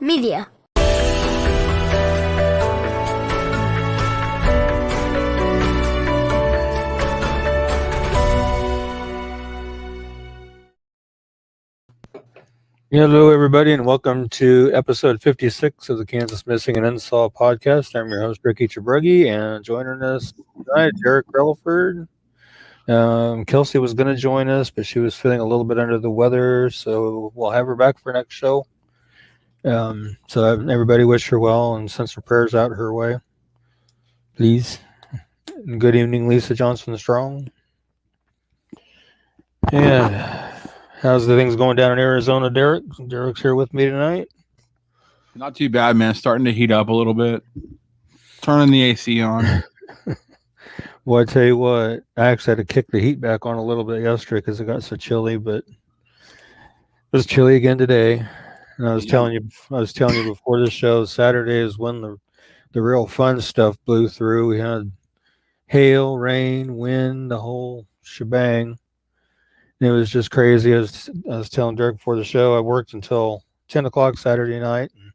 Media. Hello, everybody, and welcome to episode 56 of the Kansas Missing and Unsolved podcast. I'm your host, Ricky Chabruggi, and joining us tonight, Derek Relaford. Kelsey was going to join us, but she was feeling a little bit under the weather, so we'll have her back for next show. So everybody wish her well and send some prayers out her way, please. And good evening, Lisa Johnson Strong. And how's the things going down in Arizona, Derek? Derek's here with me tonight. Not too bad, man. Starting to heat up a little bit. Turning the AC on. Well, I tell you what, I actually had to kick the heat back on a little bit yesterday because it got so chilly, but it was chilly again today. And I was telling you before the show, Saturday is when the real fun stuff blew through. We had hail, rain, wind, the whole shebang. And it was just crazy. I was telling Dirk before the show, I worked until 10 o'clock Saturday night and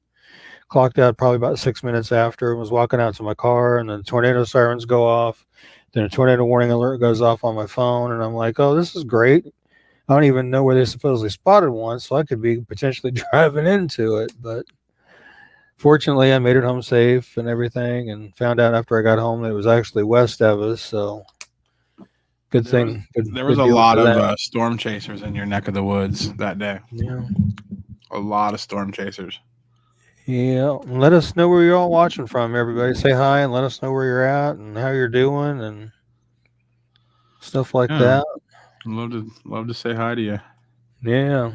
clocked out probably about 6 minutes after and was walking out to my car, and then tornado sirens go off. Then a tornado warning alert goes off on my phone, and I'm like, oh, this is great. I don't even know where they supposedly spotted one, so I could be potentially driving into it. But fortunately, I made it home safe and everything, and found out after I got home that it was actually west of us, so good thing. There was a lot of storm chasers in your neck of the woods that day. Yeah. A lot of storm chasers. Yeah, let us know where you're all watching from, everybody. Say hi and let us know where you're at and how you're doing and stuff like that. Love to say hi to you. Yeah.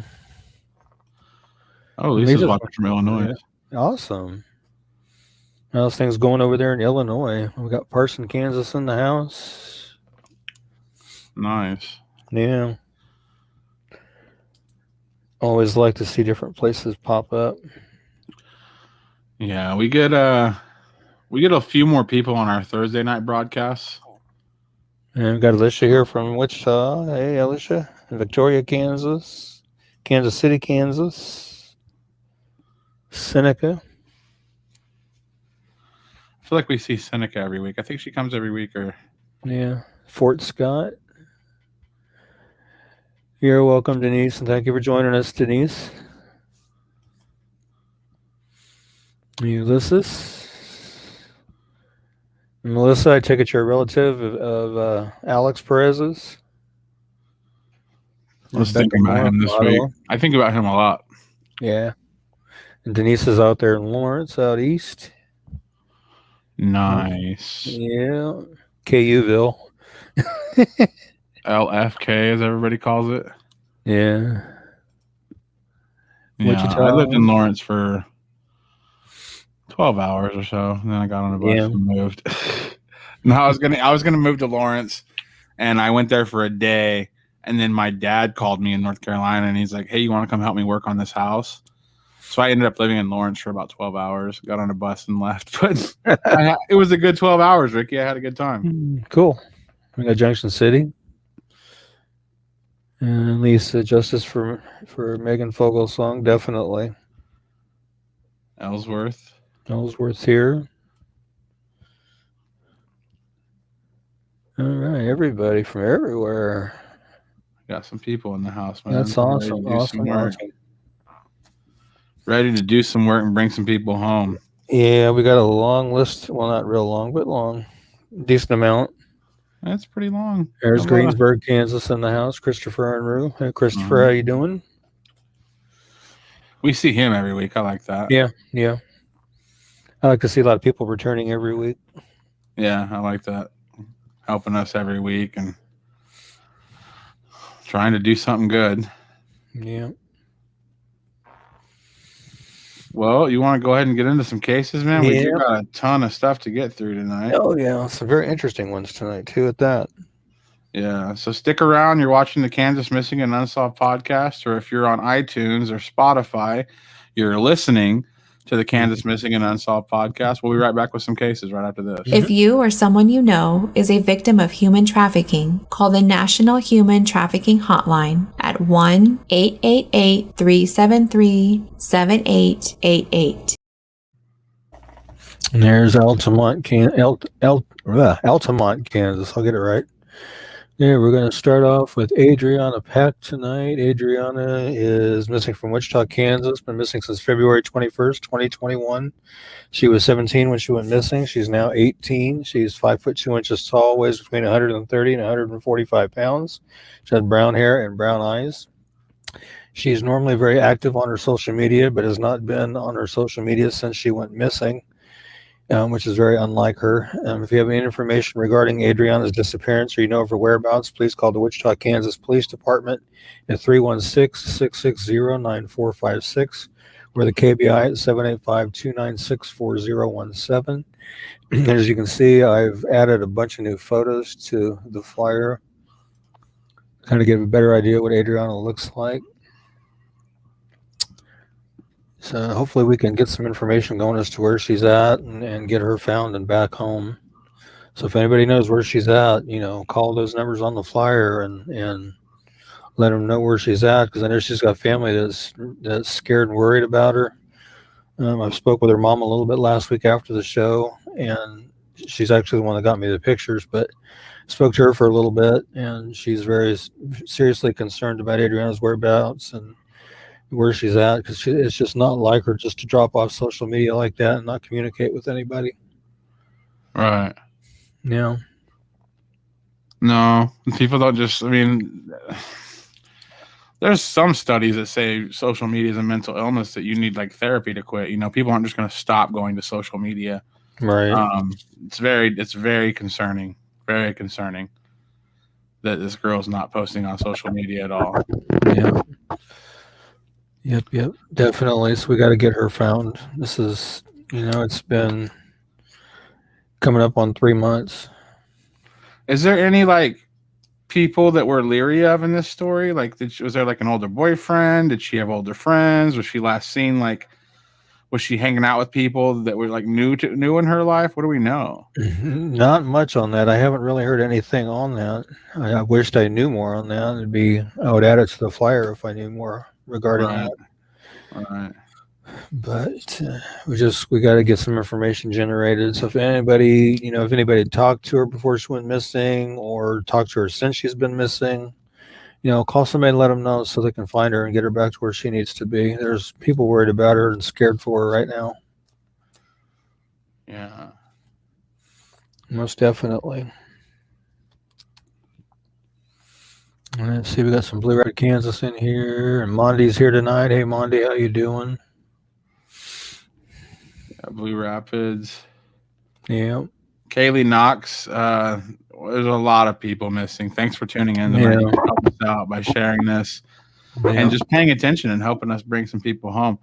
Oh, Lisa's watching from Illinois. Yeah. Awesome. How's things going over there in Illinois? We got Parson, Kansas in the house. Nice. Yeah. Always like to see different places pop up. Yeah, we get a few more people on our Thursday night broadcasts. And we've got Alicia here from Wichita. Hey, Alicia. Victoria, Kansas. Kansas City, Kansas. Seneca. I feel like we see Seneca every week. I think she comes every week. Yeah. Fort Scott. You're welcome, Denise, and thank you for joining us, Denise. Ulysses. Melissa, I take it you're a relative of Alex Perez's. I was thinking about him this week. I think about him a lot. Yeah. And Denise is out there in Lawrence, out east. Nice. Yeah. KUville. LFK, as everybody calls it. Yeah. Wichita. I lived in Lawrence for 12 hours or so, and then I got on a bus and moved. No, I was gonna move to Lawrence, and I went there for a day, and then my dad called me in North Carolina, and he's like, "Hey, you want to come help me work on this house?" So I ended up living in Lawrence for about 12 hours. Got on a bus and left, but it was a good 12 hours, Ricky. I had a good time. Cool. We got Junction City. And Lisa, justice for Megan Fogelsong, definitely. Ellsworth's here. All right, everybody from everywhere. Got some people in the house, man. That's awesome. Awesome. Ready to do some work and bring some people home. Yeah, we got a long list. Well, not real long, but long. Decent amount. That's pretty long. There's Greensburg, Kansas in the house. Christopher Unruh. Hey, Christopher, how you doing? We see him every week. I like that. Yeah. I like to see a lot of people returning every week. Yeah, I like that. Helping us every week and trying to do something good. Yeah. Well, you want to go ahead and get into some cases, man? We do got a ton of stuff to get through tonight. Oh, yeah. Some very interesting ones tonight, too, at that. Yeah. So stick around. You're watching the Kansas Missing and Unsolved podcast, or if you're on iTunes or Spotify, you're listening to the Kansas Missing and Unsolved podcast. We'll be right back with some cases right after this. If you or someone you know is a victim of human trafficking, call the National Human Trafficking Hotline at 1-888-373-7888. And there's Altamont, Kansas. I'll get it right. Yeah, we're going to start off with Adriana Pack tonight. Adriana is missing from Wichita, Kansas. Been missing since February 21st, 2021. She was 17 when she went missing. She's now 18. She's 5 foot 2 inches tall, weighs between 130 and 145 pounds. She had brown hair and brown eyes. She's normally very active on her social media, but has not been on her social media since she went missing. Which is very unlike her. If you have any information regarding Adriana's disappearance or you know of her whereabouts, please call the Wichita, Kansas Police Department at 316-660-9456 or the KBI at 785-296-4017. And as you can see, I've added a bunch of new photos to the flyer, kind of give a better idea what Adriana looks like. So hopefully we can get some information going as to where she's at and get her found and back home. So if anybody knows where she's at, call those numbers on the flyer and let them know where she's at, because I know she's got family that's scared and worried about her. I spoke with her mom a little bit last week after the show, and she's actually the one that got me the pictures, but spoke to her for a little bit, and she's very seriously concerned about Adriana's whereabouts and where she's at, because it's just not like her just to drop off social media like that and not communicate with anybody. Right. Yeah. No, people don't just, there's some studies that say social media is a mental illness that you need like therapy to quit. People aren't just going to stop going to social media. Right. It's very concerning, very concerning that this girl's not posting on social media at all. Yeah. Yep, definitely. So we got to get her found. This is, it's been coming up on 3 months. Is there any people that we're leery of in this story? Was there an older boyfriend? Did she have older friends? Was she last seen was she hanging out with people that were new in her life? What do we know? Not much on that. I haven't really heard anything on that. I wished I knew more on that. I would add it to the flyer if I knew more regarding that. Right. But we got to get some information generated. So if anybody talked to her before she went missing or talked to her since she's been missing, call somebody and let them know so they can find her and get her back to where she needs to be. There's people worried about her and scared for her right now. Yeah. Most definitely. Let's see, we got some Blue Red Kansas in here, and Mondi's here tonight. Hey, Mondi, how you doing? Yeah, Blue Rapids. Yeah. Kaylee Knox. There's a lot of people missing. Thanks for tuning in tonight. You can help us out by sharing this and just paying attention and helping us bring some people home.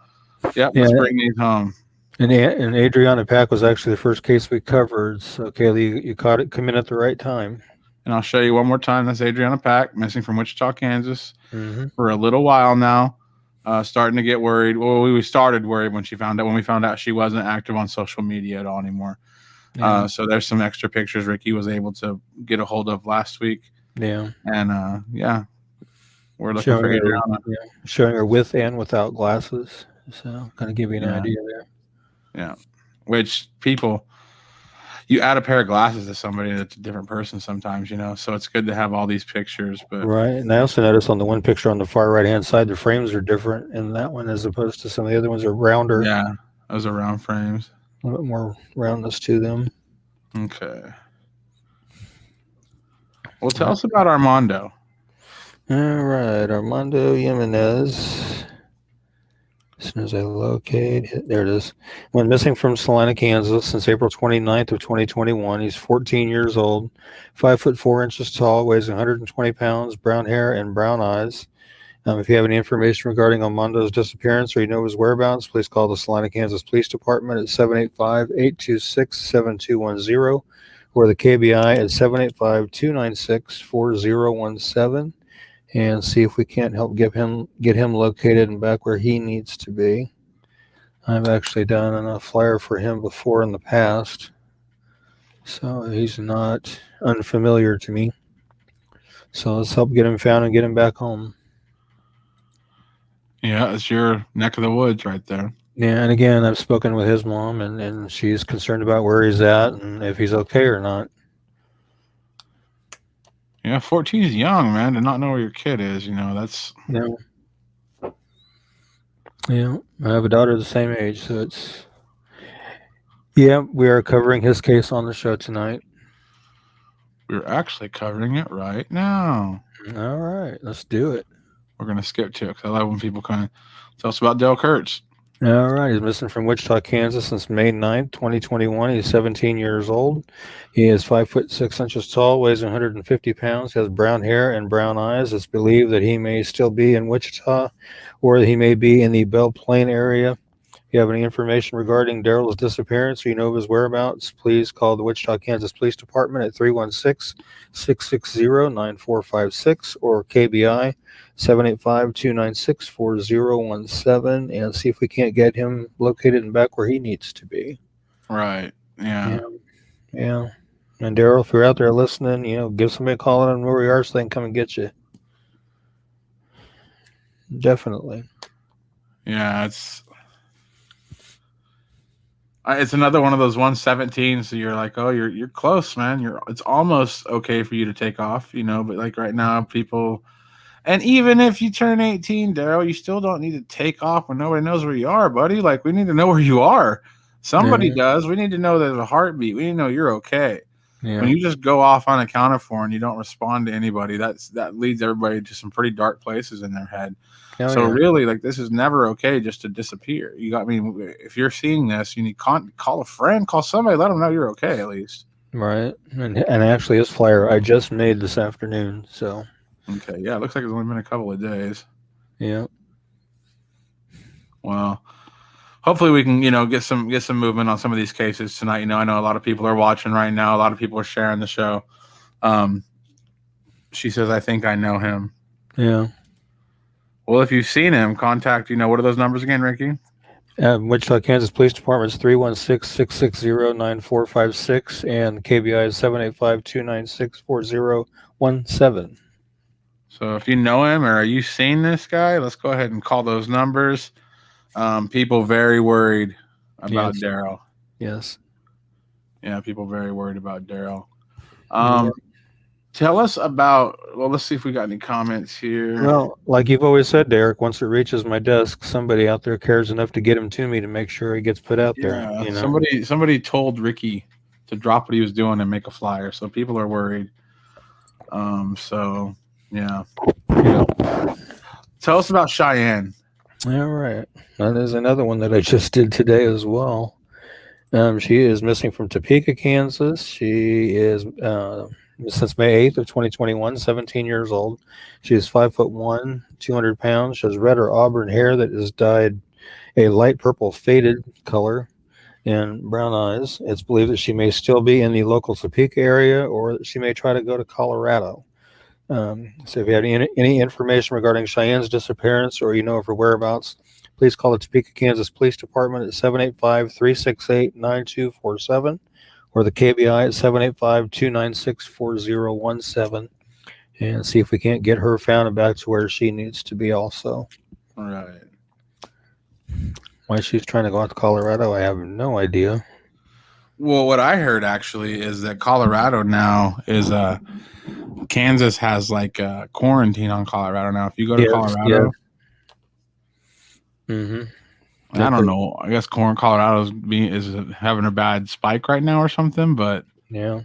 Let's bring these home. And Adriana Pack was actually the first case we covered. So, Kaylee, you caught it come in at the right time. And I'll show you one more time. That's Adriana Pack, missing from Wichita, Kansas, for a little while now. Starting to get worried. Well, we started worried when we found out she wasn't active on social media at all anymore. Yeah. So there's some extra pictures Ricky was able to get a hold of last week. Yeah. And we're looking for Adriana. Showing her with and without glasses. So kind of give you an idea there. Yeah. Which people, you add a pair of glasses to somebody that's a different person sometimes, so it's good to have all these pictures. But right. And I also noticed on the one picture on the far right hand side, the frames are different in that one as opposed to some of the other ones are rounder. Yeah, those are round frames. A little bit more roundness to them. Okay. Well, tell us about Armando. All right, Armando Jimenez. As soon as I locate it, there it is. Went missing from Salina, Kansas since April 29th of 2021. He's 14 years old, 5 foot 4 inches tall, weighs 120 pounds, brown hair and brown eyes. If you have any information regarding Armando's disappearance or you know his whereabouts, please call the Salina, Kansas Police Department at 785-826-7210 or the KBI at 785-296-4017. And see if we can't help get him located and back where he needs to be. I've actually done a flyer for him before in the past, so he's not unfamiliar to me. So let's help get him found and get him back home. Yeah, it's your neck of the woods right there. Yeah, and again, I've spoken with his mom, and she's concerned about where he's at and if he's okay or not. Yeah, 14 is young, man, to not know where your kid is. That's... Yeah, I have a daughter the same age, so it's... Yeah, we are covering his case on the show tonight. We're actually covering it right now. All right, let's do it. We're going to skip to it because I love when people kind of tell us about Dale Kurtz. All right, he's missing from Wichita, Kansas since May 9th, 2021. He's 17 years old. He is 5'6" tall, weighs 150 pounds, has brown hair and brown eyes. It's believed that he may still be in Wichita or he may be in the Belle Plaine area. If you have any information regarding Daryl's disappearance or you know of his whereabouts, please call the Wichita, Kansas Police Department at 316-660-9456 or KBI 785-296-4017 and see if we can't get him located and back where he needs to be. Right. Yeah. Yeah. And Daryl, if you're out there listening, give somebody a call and where we are so they can come and get you. Definitely. Yeah, it's another one of those 117. So you're like, oh, you're close, man. It's almost okay for you to take off, but like right now, people, and even if you turn 18, Daryl, you still don't need to take off when nobody knows where you are, buddy. Like, we need to know where you are. Somebody does. We need to know there's a heartbeat. We need to know you're okay. Yeah. When you just go off unaccounted for and you don't respond to anybody, that leads everybody to some pretty dark places in their head. Really, like, this is never okay just to disappear. If you're seeing this, you need call a friend, call somebody, let them know you're okay at least. Right. And actually, his flyer I just made this afternoon. So. Okay. Yeah, it looks like it's only been a couple of days. Yeah. Well, hopefully we can, get some movement on some of these cases tonight. I know a lot of people are watching right now. A lot of people are sharing the show. She says, I think I know him. Yeah. Well, if you've seen him, contact, what are those numbers again, Ricky? Wichita, Kansas Police Department is 316-660-9456 and KBI is 785-296-4017. So if you know him or are you seeing this guy, let's go ahead and call those numbers. People very worried about Daryl. Yes. Yeah, people very worried about Daryl. Tell us about, let's see if we got any comments here. Well, like you've always said, Derek, once it reaches my desk, somebody out there cares enough to get him to me to make sure he gets put out there. Somebody told Ricky to drop what he was doing and make a flyer, so people are worried. Yeah. Tell us about Cheyenne. All right. That is another one that I just did today as well. She is missing from Topeka, Kansas. She is since May 8th of 2021, 17 years old. She is 5'1", 200 pounds. She has red or auburn hair that is dyed a light purple faded color and brown eyes. It's believed that she may still be in the local Topeka area or that she may try to go to Colorado. So if you have any information regarding Cheyenne's disappearance or you know of her whereabouts, please call the Topeka, Kansas Police Department at 785-368-9247 or the KBI at 785-296-4017 and see if we can't get her found and back to where she needs to be also. All right. Why she's trying to go out to Colorado, I have no idea. Well, what I heard actually is that Colorado now is Kansas has like a quarantine on Colorado now. If you go to Colorado, I don't know. I guess Colorado is having a bad spike right now or something. But yeah,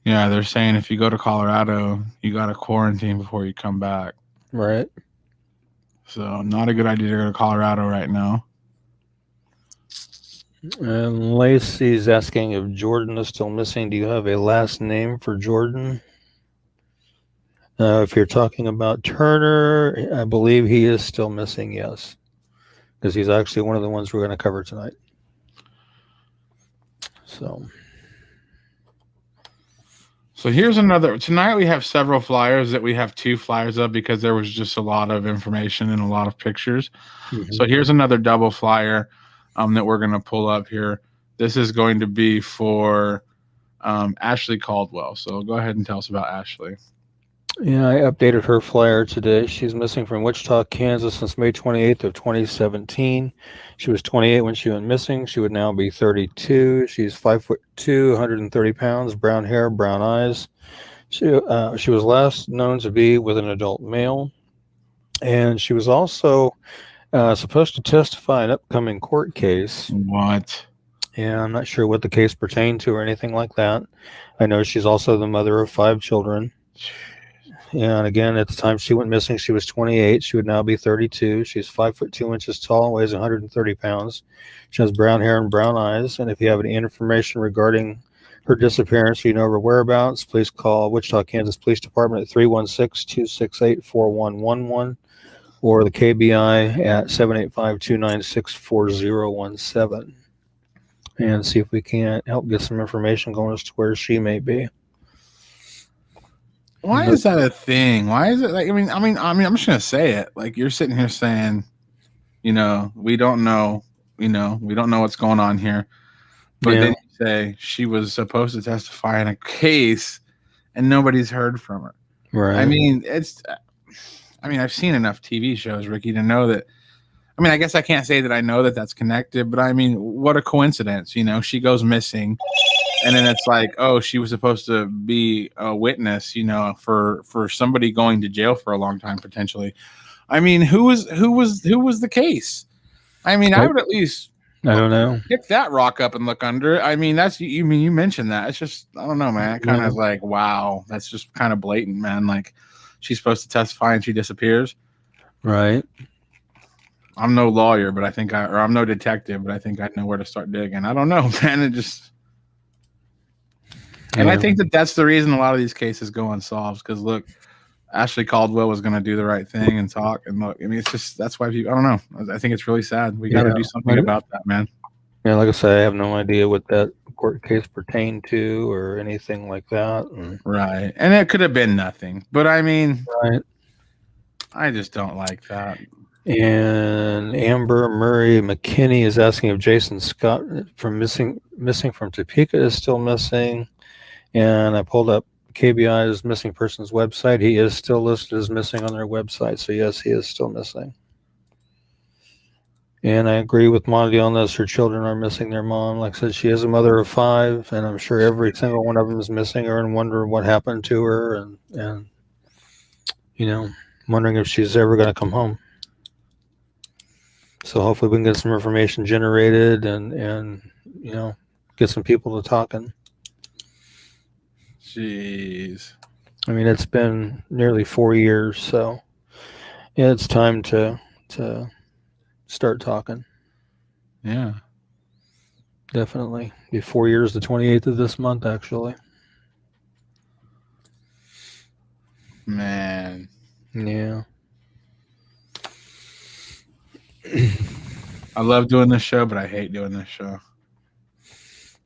they're saying if you go to Colorado, you got to quarantine before you come back. Right. So not a good idea to go to Colorado right now. And Lacey's asking if Jordan is still missing. Do you have a last name for Jordan? If you're talking about Turner, I believe he is still missing, yes. Because he's actually one of the ones we're going to cover tonight. So here's another. Tonight we have several flyers that we have 2 flyers of because there was just a lot of information and a lot of pictures. Mhm. So here's another double flyer that we're going to pull up here. This is going to be for Ashley Caldwell. So go ahead and tell us about Ashley. Yeah, I updated her flyer today. She's missing from Wichita, Kansas since May 28th of 2017. She was 28 when she went missing. She would now be 32. She's 5'2", 130 pounds, brown hair, brown eyes. She was last known to be with an adult male. And she was also supposed to testify in an upcoming court case. What? Yeah, I'm not sure what the case pertained to or anything like that. I know she's also the mother of 5 children. And again, at the time she went missing, she was 28. She would now be 32. She's 5'2" tall, weighs 130 pounds. She has brown hair and brown eyes. And if you have any information regarding her disappearance, or you know her whereabouts, please call Wichita, Kansas Police Department at 316-268-4111 or the KBI at 785-296-4017 and see if we can't help get some information going as to where she may be. Why is that a thing? Why is it like? I mean, I'm just gonna say it. Like you're sitting here saying, we don't know, we don't know what's going on here. But then you say she was supposed to testify in a case, and nobody's heard from her. Right. I mean, I've seen enough TV shows, Ricky, to know that. I mean, I guess I can't say that I know that that's connected, but I mean, what a coincidence. She goes missing. And then it's like, oh, she was supposed to be a witness, for somebody going to jail for a long time potentially. I mean, who was the case? I mean, I would at least I don't know. Pick that rock up and look under it. I mean, you mentioned that. It's just I don't know, man. It kind of like wow, that's just kind of blatant, man. Like she's supposed to testify and she disappears. Right. I'm no lawyer, but I'm no detective, but I think I know where to start digging. I don't know, man. It just. And I think that's the reason a lot of these cases go unsolved. Because look, Ashley Caldwell was going to do the right thing and talk. And look, I mean, it's just that's why people. I don't know. I think it's really sad. We got to do something about that, man. Yeah, like I said, I have no idea what that court case pertained to or anything like that. Right, and it could have been nothing. But I mean, right. I just don't like that. And Amber Murray McKinney is asking if Jason Scott from missing from Topeka is still missing. And I pulled up KBI's missing persons website. He is still listed as missing on their website. So yes, he is still missing. And I agree with Monty on this. Her children are missing their mom. Like I said, she is a mother of 5, and I'm sure every single one of them is missing her and wondering what happened to her, and wondering if she's ever going to come home. So hopefully we can get some information generated and get some people to talking. Jeez. I mean, it's been nearly 4 years, so yeah, it's time to start talking. Yeah. Definitely. Be 4 years, the 28th of this month, actually. Man. Yeah. I love doing this show, but I hate doing this show.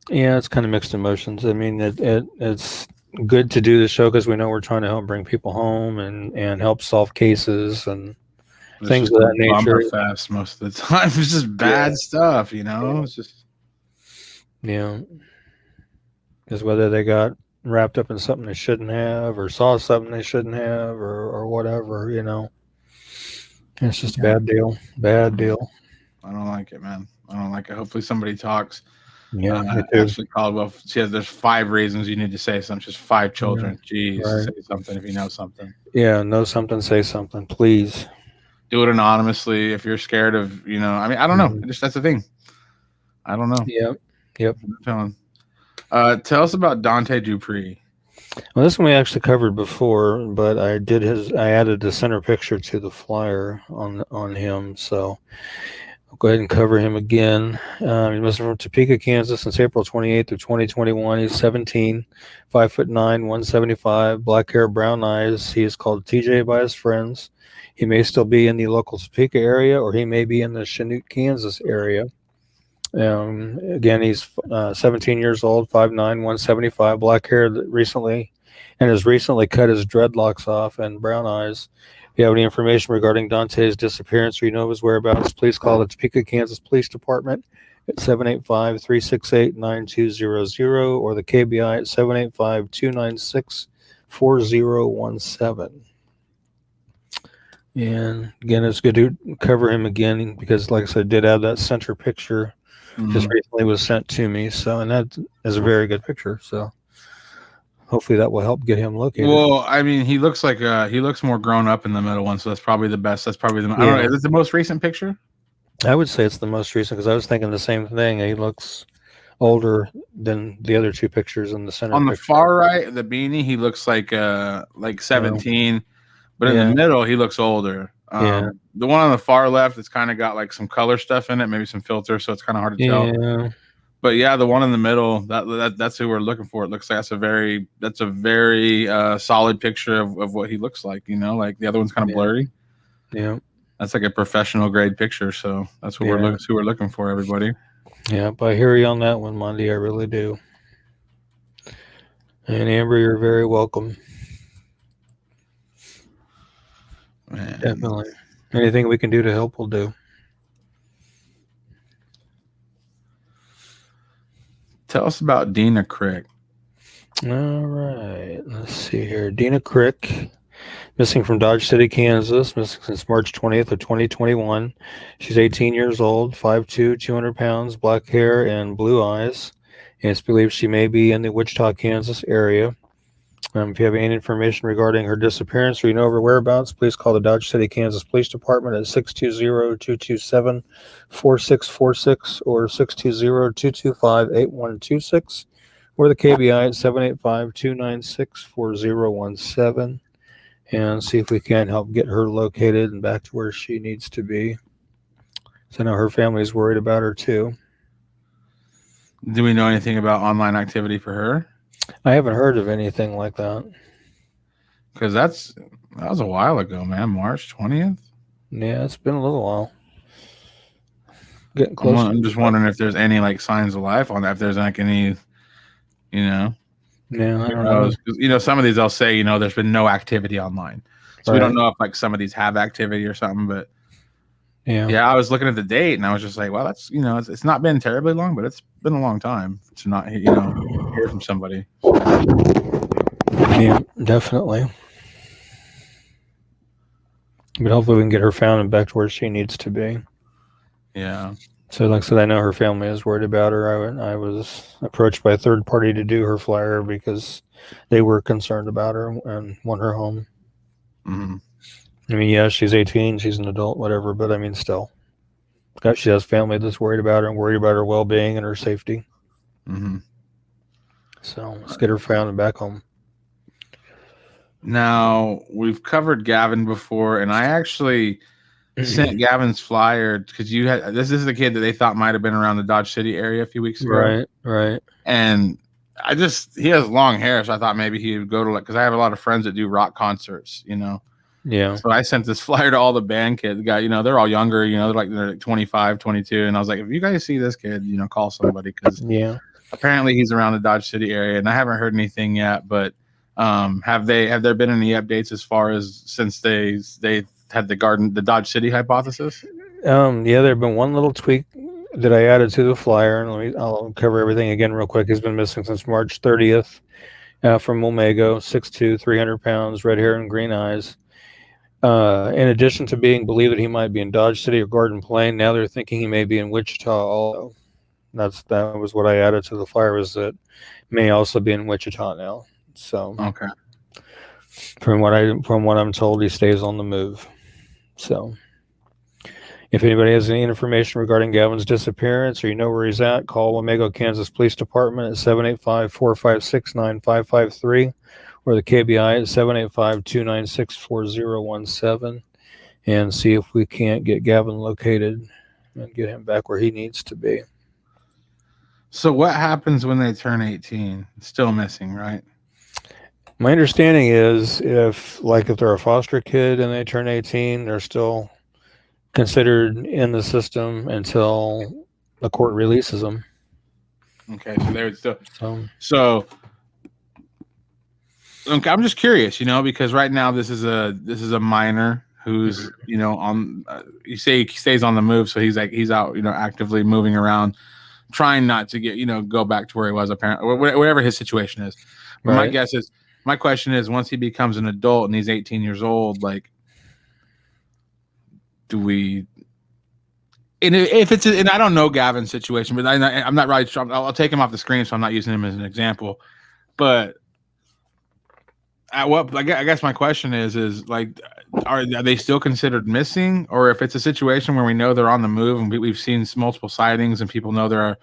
Yeah, it's kind of mixed emotions. I mean, it's good to do the show because we know we're trying to help bring people home and help solve cases and things of that nature. Fast most of the time. It's just bad stuff, It's just because whether they got wrapped up in something they shouldn't have or saw something they shouldn't have or whatever, it's just a bad deal. Bad deal. I don't like it, man. I don't like it. Hopefully somebody talks. Yeah, Ashley Caldwell. There's 5 reasons you need to say something. Just 5 children. Yeah. Jeez, Right. Say something if you know something. Yeah, know something, say something, please. Do it anonymously if you're scared of, I mean, I don't know. That's the thing. I don't know. Yep. Tell us about Dante Dupree. Well, this one we actually covered before, but I added the center picture to the flyer on him, so I'll go ahead and cover him again. He's missing from Topeka, Kansas since April 28th of 2021. He's 17, 5'9", 175, black hair, brown eyes. He is called TJ by his friends. He may still be in the local Topeka area, or he may be in the Chanute, Kansas area. Again, he's 17 years old, 5'9", 175, black hair. Recently, and has recently cut his dreadlocks off and brown eyes. If you have any information regarding Dante's disappearance or you know of his whereabouts, please call the Topeka, Kansas Police Department at 785-368-9200 or the KBI at 785-296-4017. And again, it's good to cover him again because, like I said, I did have that center picture just recently was sent to me. So, and that is a very good picture. So, hopefully that will help get him located. Well, I mean, he looks like he looks more grown up in the middle one, so that's probably the best. That's probably I don't know. Is it the most recent picture? I would say it's the most recent because I was thinking the same thing. He looks older than the other two pictures in the center. On the far right, the beanie, he looks like 17, but in the middle, he looks older. The one on the far left, it's kind of got like some color stuff in it, maybe some filter, so it's kind of hard to tell. But yeah, the one in the middle, that's who we're looking for. It looks like that's a very solid picture of what he looks like. You know, like the other one's kind of blurry. Yeah, that's like a professional grade picture. So that's what we're looking for, everybody. Yeah, but I hear you on that one, Monday. I really do. And Amber, you're very welcome. Man. Definitely. Anything we can do to help, we'll do. Tell us about Dina Crick. All right. Let's see here. Dina Crick, missing from Dodge City, Kansas, missing since March 20th of 2021. She's 18 years old, 5'2", 200 pounds, black hair and blue eyes. And it's believed she may be in the Wichita, Kansas area. If you have any information regarding her disappearance or you know of her whereabouts, please call the Dodge City, Kansas Police Department at 620-227-4646 or 620-225-8126 or the KBI at 785-296-4017 and see if we can help get her located and back to where she needs to be. So I know her family is worried about her too. Do we know anything about online activity for her? I haven't heard of anything like that. Because that was a while ago, man. March 20th? Yeah, it's been a little while. Getting close. I'm just wondering if there's any like signs of life on that. If there's like any, you know. Yeah, I don't know. You know, some of these I'll say, you know, there's been no activity online. So we don't know if like some of these have activity or something, but yeah, I was looking at the date and I was just like, well, that's, you know, it's not been terribly long, but it's been a long time to not, you know, hear from somebody. Yeah, definitely. But hopefully we can get her found and back to where she needs to be. Yeah. So like I said, I know her family is worried about her. I was approached by a third party to do her flyer because they were concerned about her and want her home. Mm-hmm. I mean, yeah, she's 18, she's an adult, whatever, but I mean, still. She has family that's worried about her and worried about her well-being and her safety. Mm-hmm. So let's get her found and back home. Now, we've covered Gavin before, and I actually sent Gavin's flyer because this is the kid that they thought might have been around the Dodge City area a few weeks ago. Right. And he has long hair, so I thought maybe he would go to because I have a lot of friends that do rock concerts, you know. Yeah. So I sent this flyer to all the band kids. The guy, you know, they're all younger, you know, they're like 25, 22. And I was like, if you guys see this kid, you know, call somebody because apparently he's around the Dodge City area and I haven't heard anything yet. But have there been any updates as far as since they had the Dodge City hypothesis? Yeah, there have been one little tweak that I added to the flyer, and I'll cover everything again real quick. He's been missing since March 30th from Olmego, 6'2", 300 pounds, red hair and green eyes. In addition to being believed that he might be in Dodge City or Garden Plain, now they're thinking he may be in Wichita also. That was what I added to the flyer, was that may also be in Wichita now. So okay. From what I'm told, he stays on the move. So if anybody has any information regarding Gavin's disappearance or you know where he's at, call Olmego, Kansas Police Department at 785-456-9553 or the KBI at 785-296-4017 and see if we can't get Gavin located and get him back where he needs to be. So what happens when they turn 18? Still missing, right? My understanding is if they're a foster kid and they turn 18, they're still considered in the system until the court releases them. Okay, so they would still. So I'm just curious, because right now this is a minor who's on. You say he stays on the move, so he's out, actively moving around, trying not to get go back to where he was apparently, whatever his situation is. But Right. my question is, once he becomes an adult and he's 18 years old, like, do we? And if it's, and I don't know Gavin's situation, but I'm not right. I'll take him off the screen, so I'm not using him as an example. But at what, I guess my question is like, are they still considered missing? Or if it's a situation where we know they're on the move and we've seen multiple sightings and people know they're,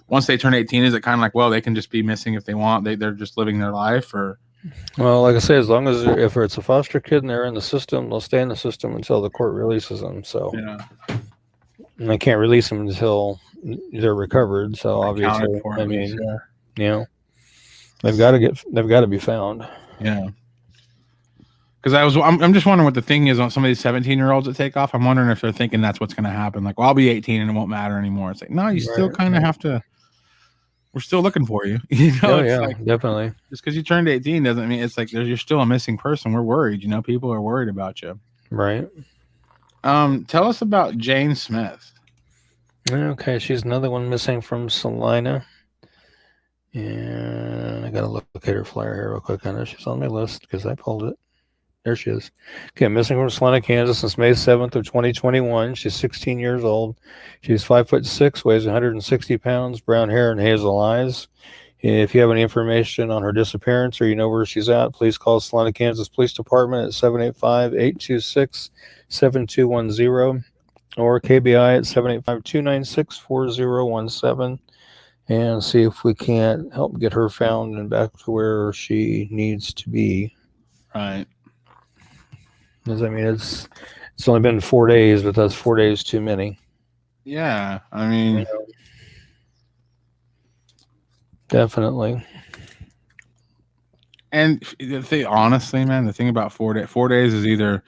once they turn 18, is it kind of like, well, they can just be missing if they want, they're just living their life? Or, Well, like I say, as long as if it's a foster kid and they're in the system, they'll stay in the system until the court releases them. So and they can't release them until they're recovered. So obviously, I mean, they've got to be found. Yeah. Because I'm just wondering what the thing is on some of these 17-year-olds that take off. I'm wondering if they're thinking that's what's going to happen. Like, well, I'll be 18 and it won't matter anymore. It's like, no, you still kind of have to. We're still looking for you. Like, definitely. Just because you turned 18 doesn't mean it's like you're still a missing person. We're worried. People are worried about you. Right. Tell us about Jane Smith. Okay, she's another one missing from Salina. And I got to look at her flyer here real quick. I know she's on my list because I pulled it. There she is. Okay, missing from Salina, Kansas since May 7th of 2021. She's 16 years old. She's 5'6", weighs 160 pounds, brown hair and hazel eyes. If you have any information on her disappearance or you know where she's at, please call Salina, Kansas Police Department at 785-826-7210 or KBI at 785-296-4017 and see if we can't help get her found and back to where she needs to be. Right. Because I mean, it's only been 4 days, but that's 4 days too many. Yeah, I mean, definitely. And honestly, man, the thing about 4 days is either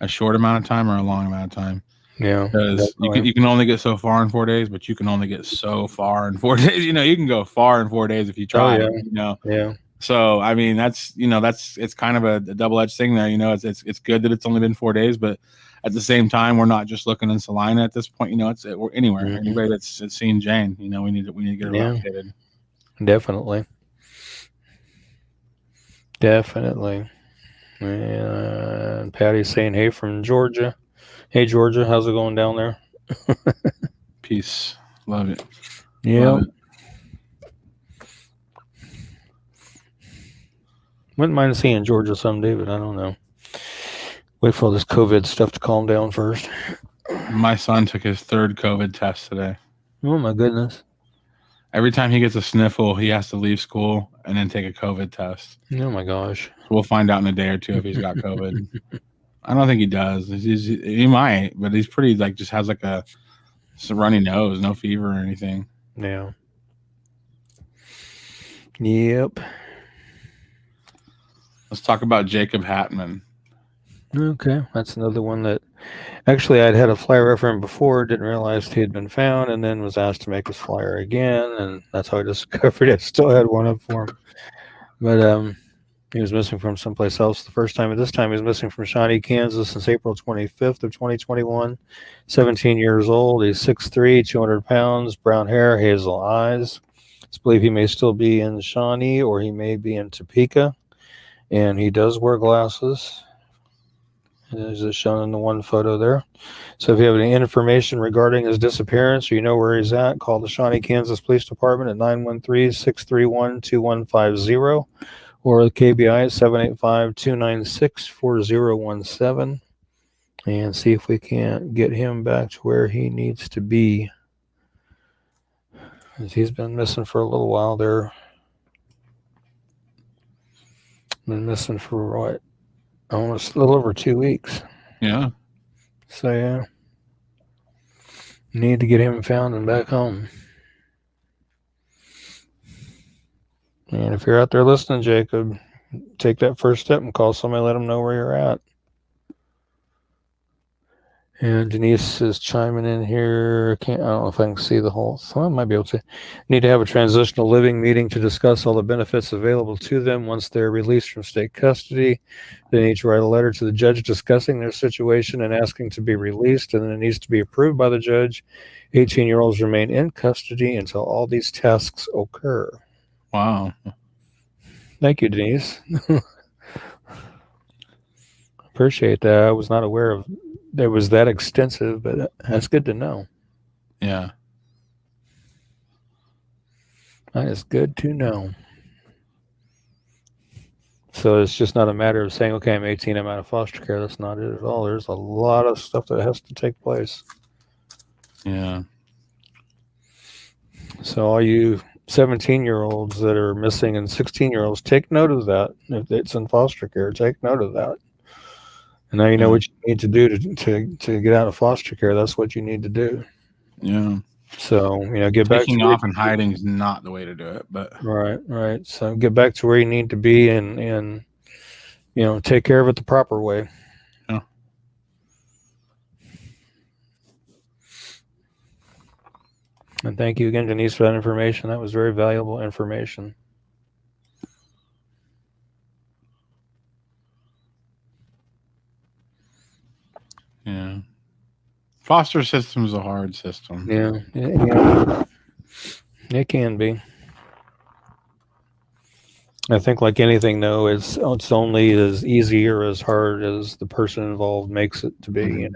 a short amount of time or a long amount of time. Yeah, because you can only get so far in 4 days, but you can only get so far in 4 days. You can go far in 4 days if you try. Yeah. So I mean, it's kind of a double-edged thing there. It's good that it's only been 4 days, but at the same time, we're not just looking in Salina at this point. We're anywhere. Mm-hmm. Anybody that's seen Jane, we need to get her located. Definitely. And Patty's saying, "Hey, from Georgia. Hey, Georgia, how's it going down there?" Peace. Love it. Yeah. Wouldn't mind seeing Georgia someday, but I don't know. Wait for all this COVID stuff to calm down first. My son took his 3rd COVID test today. Oh, my goodness. Every time he gets a sniffle, he has to leave school and then take a COVID test. Oh, my gosh. So we'll find out in a day or two if he's got COVID. I don't think he does. He might, but he's pretty, just has a runny nose, no fever or anything. Yeah. Yep. Let's talk about Jacob Hatman. Okay, that's another one that actually I'd had a flyer for him before, didn't realize he had been found, and then was asked to make his flyer again, and that's how I discovered it. Still had one up for him, but he was missing from someplace else the first time. At this time, he was missing from Shawnee, Kansas, since April 25th of 2021. 17 years old. He's 6'3", 200 pounds, brown hair, hazel eyes. It's believed he may still be in Shawnee or he may be in Topeka. And he does wear glasses. As is shown in the one photo there. So if you have any information regarding his disappearance or you know where he's at, call the Shawnee, Kansas Police Department at 913-631-2150 or the KBI at 785-296-4017 and see if we can't get him back to where he needs to be. He's been missing for a little while there. Been missing for what? Almost a little over 2 weeks. Yeah. So, yeah. Need to get him found and back home. And if you're out there listening, Jacob, take that first step and call somebody, let them know where you're at. And Denise is chiming in here. I don't know if I can see the whole. So I might be able to. Need to have a transitional living meeting to discuss all the benefits available to them once they're released from state custody. They need to write a letter to the judge discussing their situation and asking to be released, and then it needs to be approved by the judge. 18-year-olds remain in custody until all these tasks occur. Wow. Thank you, Denise. Appreciate that. I was not aware of it was that extensive, but that's good to know. Yeah. That is good to know. So it's just not a matter of saying, okay, I'm 18, I'm out of foster care. That's not it at all. There's a lot of stuff that has to take place. Yeah. So all you 17-year-olds that are missing and 16-year-olds, take note of that. If it's in foster care, take note of that. And now you know what you need to do to get out of foster care. That's what you need to do. Yeah. So, get back to taking off and hiding is not the way to do it, but right. So get back to where you need to be and take care of it the proper way. Yeah. And thank you again, Denise, for that information. That was very valuable information. Yeah. Foster system is a hard system. Yeah. It can be. I think like anything, though, it's only as easy or as hard as the person involved makes it to be,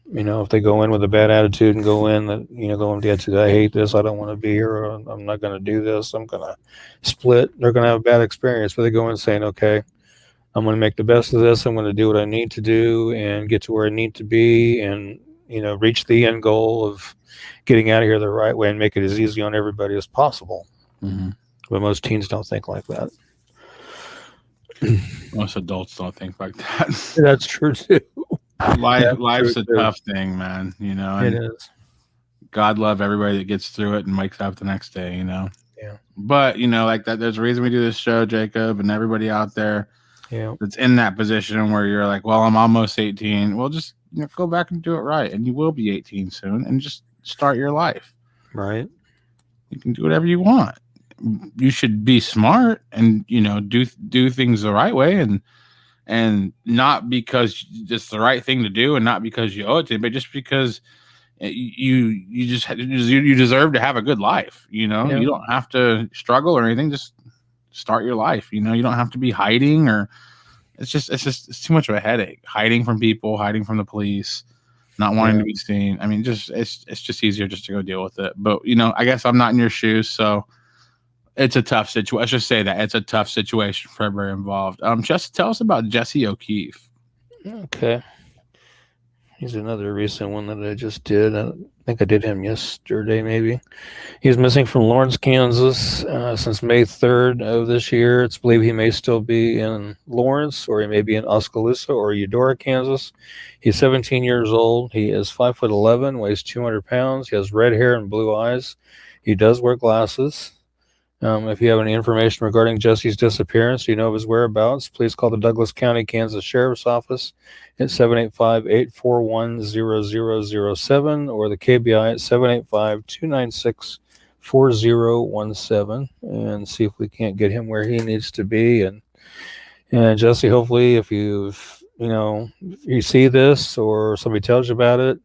if they go in with a bad attitude and go in that, going to the attitude, I hate this, I don't want to be here, or I'm not going to do this, I'm going to split, they're going to have a bad experience. But they go in saying, okay, I'm going to make the best of this. I'm going to do what I need to do and get to where I need to be and, reach the end goal of getting out of here the right way and make it as easy on everybody as possible. Mm-hmm. But most teens don't think like that. Most adults don't think like that. That's true, too. Life's a tough thing, man. It is. God love everybody that gets through it and wakes up the next day, Yeah. But, like that, there's a reason we do this show, Jacob, and everybody out there that's in that position where you're like, well, I'm almost 18. Well, just go back and do it right. And you will be 18 soon and just start your life. Right. You can do whatever you want. You should be smart and, do things the right way and not because it's the right thing to do and not because you owe it to, but just because you deserve to have a good life. You don't have to struggle or anything. Just start your life. You don't have to be hiding or it's too much of a headache. Hiding from people, hiding from the police, not wanting to be seen. I mean, it's just easier just to go deal with it. But I guess I'm not in your shoes, so it's a tough situation. Let's just say that it's a tough situation for everybody involved. Just tell us about Jesse O'Keefe. Okay. He's another recent one that I just did. I think I did him yesterday, maybe. He's missing from Lawrence, Kansas since May 3rd of this year. It's believed he may still be in Lawrence, or he may be in Oskaloosa or Eudora, Kansas. He's 17 years old. He is 5'11", weighs 200 pounds. He has red hair and blue eyes. He does wear glasses. If you have any information regarding Jesse's disappearance, of his whereabouts, please call the Douglas County, Kansas Sheriff's Office at 785-841-0007 or the KBI at 785-296-4017 and see if we can't get him where he needs to be. And Jesse, hopefully, if you see this or somebody tells you about it,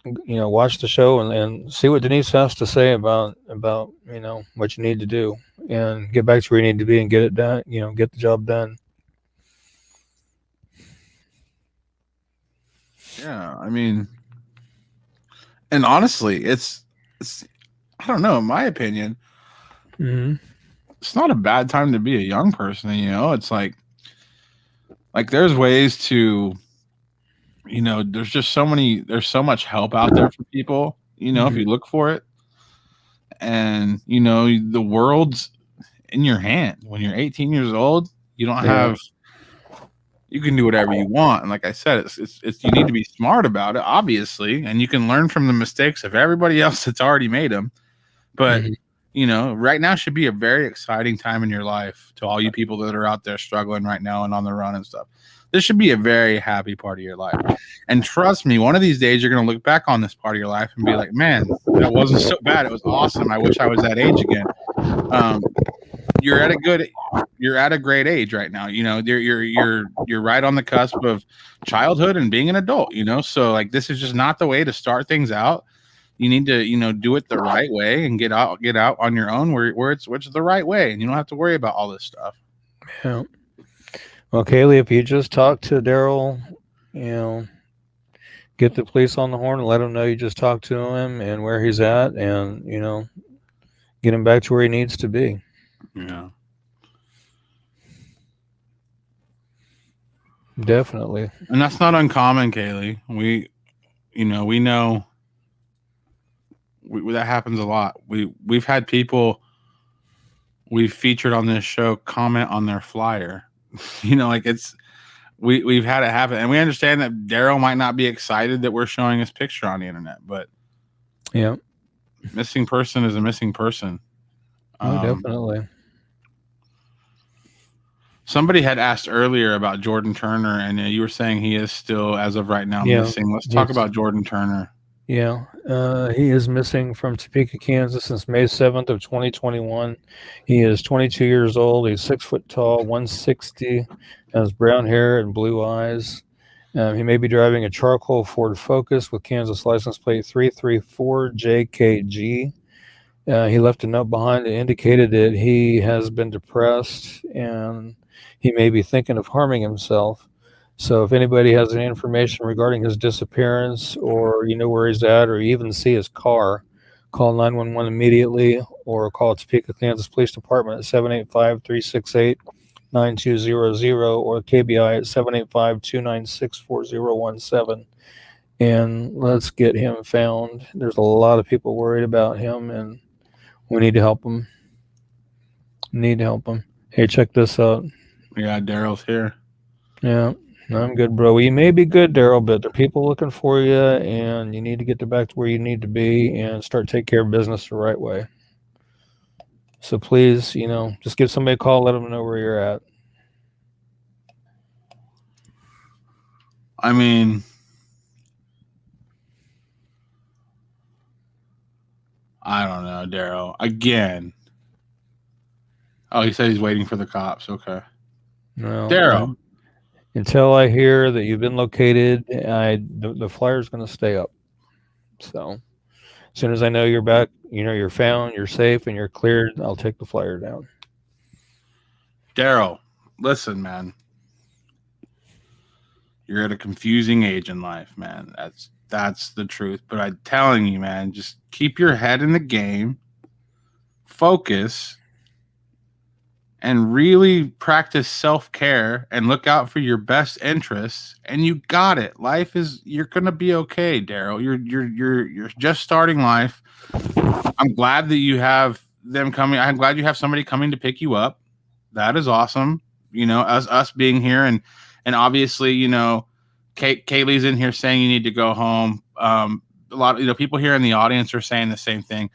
watch the show and see what Denise has to say about what you need to do and get back to where you need to be and get it done, get the job done. Yeah, I mean, and honestly, it's I don't know, in my opinion, it's not a bad time to be a young person. It's like there's ways to, there's so much help out there for people, if you look for it. And, the world's in your hand. When you're 18 years old, you don't have, you can do whatever you want. And like I said, it's you need to be smart about it, obviously. And you can learn from the mistakes of everybody else that's already made them. But, right now should be a very exciting time in your life to all you people that are out there struggling right now and on the run and stuff. This should be a very happy part of your life. And trust me, one of these days you're going to look back on this part of your life and be like, man, that wasn't so bad. It was awesome. I wish I was that age again. You're at a great age right now. You know, you're right on the cusp of childhood and being an adult, you know? So like, this is just not the way to start things out. You need to, you know, do it the right way and get out on your own where it's the right way. And you don't have to worry about all this stuff. Yeah. Well, Kaylee, if you just talk to Daryl, you know, get the police on the horn and let him know you just talked to him and where he's at, and, you know, get him back to where he needs to be. Yeah. Definitely. And that's not uncommon, Kaylee. We know that happens a lot. We've had people we've featured on this show comment on their flyer. You know, like we've had it happen, and we understand that Daryl might not be excited that we're showing his picture on the internet, but yeah, missing person is a missing person. Oh, definitely. Somebody had asked earlier about Jordan Turner, and you were saying he is still, as of right now, missing. Let's talk about Jordan Turner. Yeah, he is missing from Topeka, Kansas since May 7th of 2021. He is 22 years old. He's 6 foot tall, 160, has brown hair and blue eyes. He may be driving a charcoal Ford Focus with Kansas license plate 334JKG. He left a note behind that indicated that he has been depressed and he may be thinking of harming himself. So if anybody has any information regarding his disappearance, or you know where he's at, or you even see his car, call 911 immediately, or call Topeka, Kansas Police Department at 785-368-9200 or KBI at 785-296-4017. And let's get him found. There's a lot of people worried about him, and we need to help him. Hey, check this out. Yeah, Daryl's here. Yeah. I'm good, bro. You may be good, Daryl, but there are people looking for you, and you need to get back to where you need to be and start taking care of business the right way. So please, you know, just give somebody a call, let them know where you're at. I mean, I don't know, Daryl. Again. Oh, he said he's waiting for the cops. Okay. No, Daryl. Until I hear that you've been located, the flyer's going to stay up. So as soon as I know you're back, you know, you're found, you're safe, and you're cleared, I'll take the flyer down. Daryl, listen, man. You're at a confusing age in life, man. That's the truth. But I'm telling you, man, just keep your head in the game, focus, and really practice self-care and look out for your best interests, and you got it. You're gonna be okay, Daryl. You're just starting life. I'm glad that you have them coming. I'm glad you have somebody coming to pick you up. That is awesome. You know, us being here, and obviously, you know, Kaylee's in here saying you need to go home. A lot of, you know, people here in the audience are saying the same thing.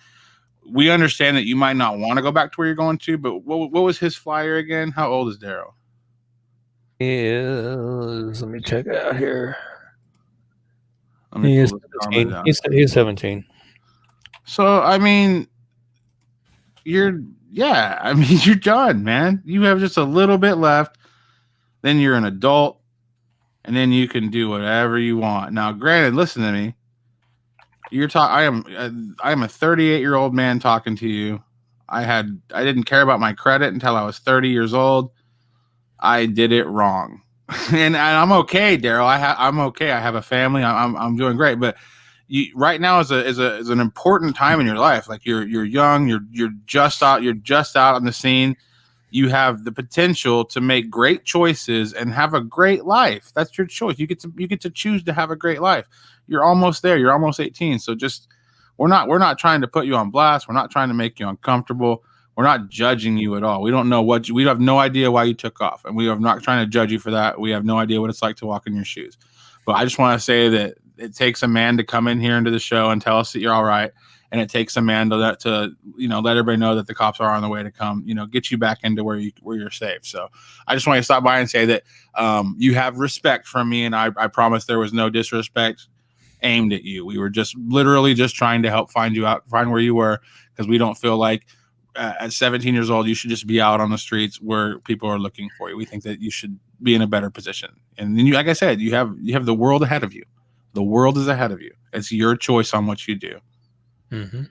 We understand that you might not want to go back to where you're going to, but what was his flyer again? How old is Daryl? He is, let me check it out here. He is 17. He's 17. So, I mean, you're done, man. You have just a little bit left. Then you're an adult, and then you can do whatever you want. Now, granted, listen to me. I am a 38-year-old man talking to you. I didn't care about my credit until I was 30 years old. I did it wrong, and I'm okay, Daryl. I'm okay. I have a family. I'm doing great. But right now is an important time in your life. Like you're young. You're just out on the scene. You have the potential to make great choices and have a great life. That's your choice. You get to choose to have a great life. You're almost there. You're almost 18. So we're not trying to put you on blast. We're not trying to make you uncomfortable. We're not judging you at all. We don't know we have no idea why you took off, and we are not trying to judge you for that. We have no idea what it's like to walk in your shoes. But I just want to say that it takes a man to come in here into the show and tell us that you're all right. and it takes a man to let everybody know that the cops are on the way to come, get you back into where you're safe. So I just want to stop by and say that you have respect from me, and I promise there was no disrespect aimed at you. We were just literally just trying to help find where you were, because we don't feel like at 17 years old you should just be out on the streets where people are looking for you. We think that you should be in a better position, and then like I said, you have the world ahead of you. The world is ahead of you. It's your choice on what you do. Mm-hmm.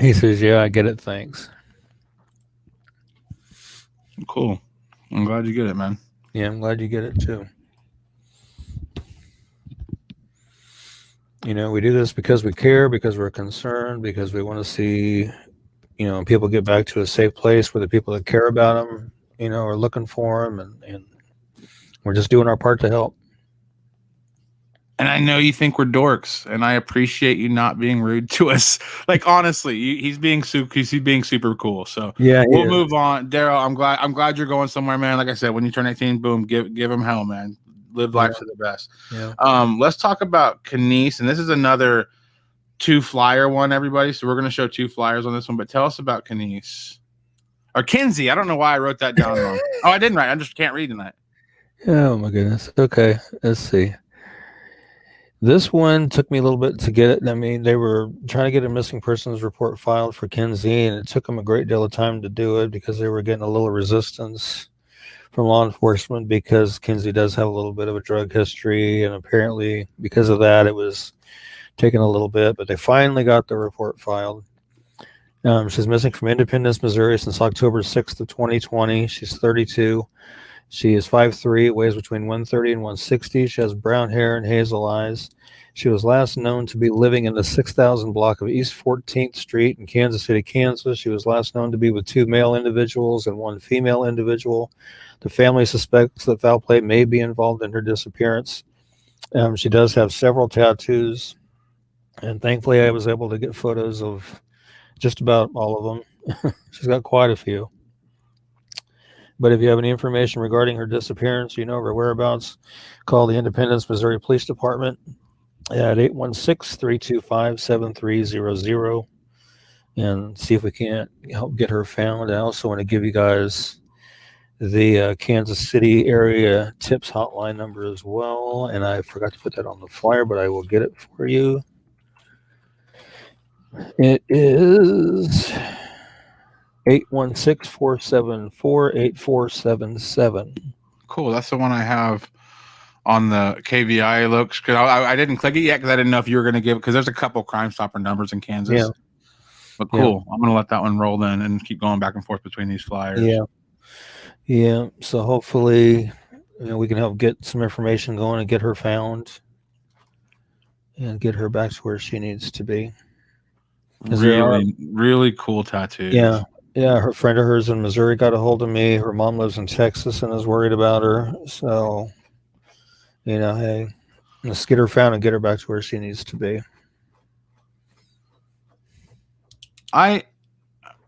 He says, yeah, I get it, thanks. Cool. I'm glad you get it, man. Yeah, I'm glad you get it too. We do this because we care, because we're concerned, because we want to see, people get back to a safe place where the people that care about them, are looking for them, and we're just doing our part to help. And I know you think we're dorks, and I appreciate you not being rude to us. Like, honestly, he's being super cool. So yeah, we'll move on. Daryl, I'm glad you're going somewhere, man. Like I said, when you turn 18, boom, give him hell, man. Live life to the best. Yeah. Let's talk about Kenice, and this is another 2-flyer one, everybody. So we're going to show 2 flyers on this one, but tell us about Kenice or Kinsey. I don't know why I wrote that down wrong. Oh, I didn't write. I just can't read tonight. Oh my goodness. Okay, let's see. This one took me a little bit to get it. I mean, they were trying to get a missing persons report filed for Kinsey, and it took them a great deal of time to do it because they were getting a little resistance from law enforcement, because Kinsey does have a little bit of a drug history, and apparently because of that, it was taking a little bit, but they finally got the report filed. She's missing from Independence, Missouri since October 6th of 2020. She's 32. She is 5'3", weighs between 130 and 160. She has brown hair and hazel eyes. She was last known to be living in the 6000 block of East 14th Street in Kansas City, Kansas. She was last known to be with 2 male individuals and 1 female individual. The family suspects that foul play may be involved in her disappearance. She does have several tattoos, and thankfully I was able to get photos of just about all of them. She's got quite a few. But if you have any information regarding her disappearance, her whereabouts, call the Independence, Missouri Police Department at 816-325-7300 and see if we can't help get her found. I also want to give you guys the Kansas City area tips hotline number as well, and I forgot to put that on the flyer, but I will get it for you. It is 816-474-8477. Cool. That's the one I have on the KVI looks, because I didn't click it yet because I didn't know if you were going to give it, because there's a couple Crime Stopper numbers in Kansas. Yeah. But cool. Yeah. I'm going to let that one roll in and keep going back and forth between these flyers. Yeah. So hopefully, we can help get some information going and get her found and get her back to where she needs to be. Really cool tattoos. Yeah. Her friend of hers in Missouri got a hold of me. Her mom lives in Texas and is worried about her. So, hey, let's get her found and get her back to where she needs to be. I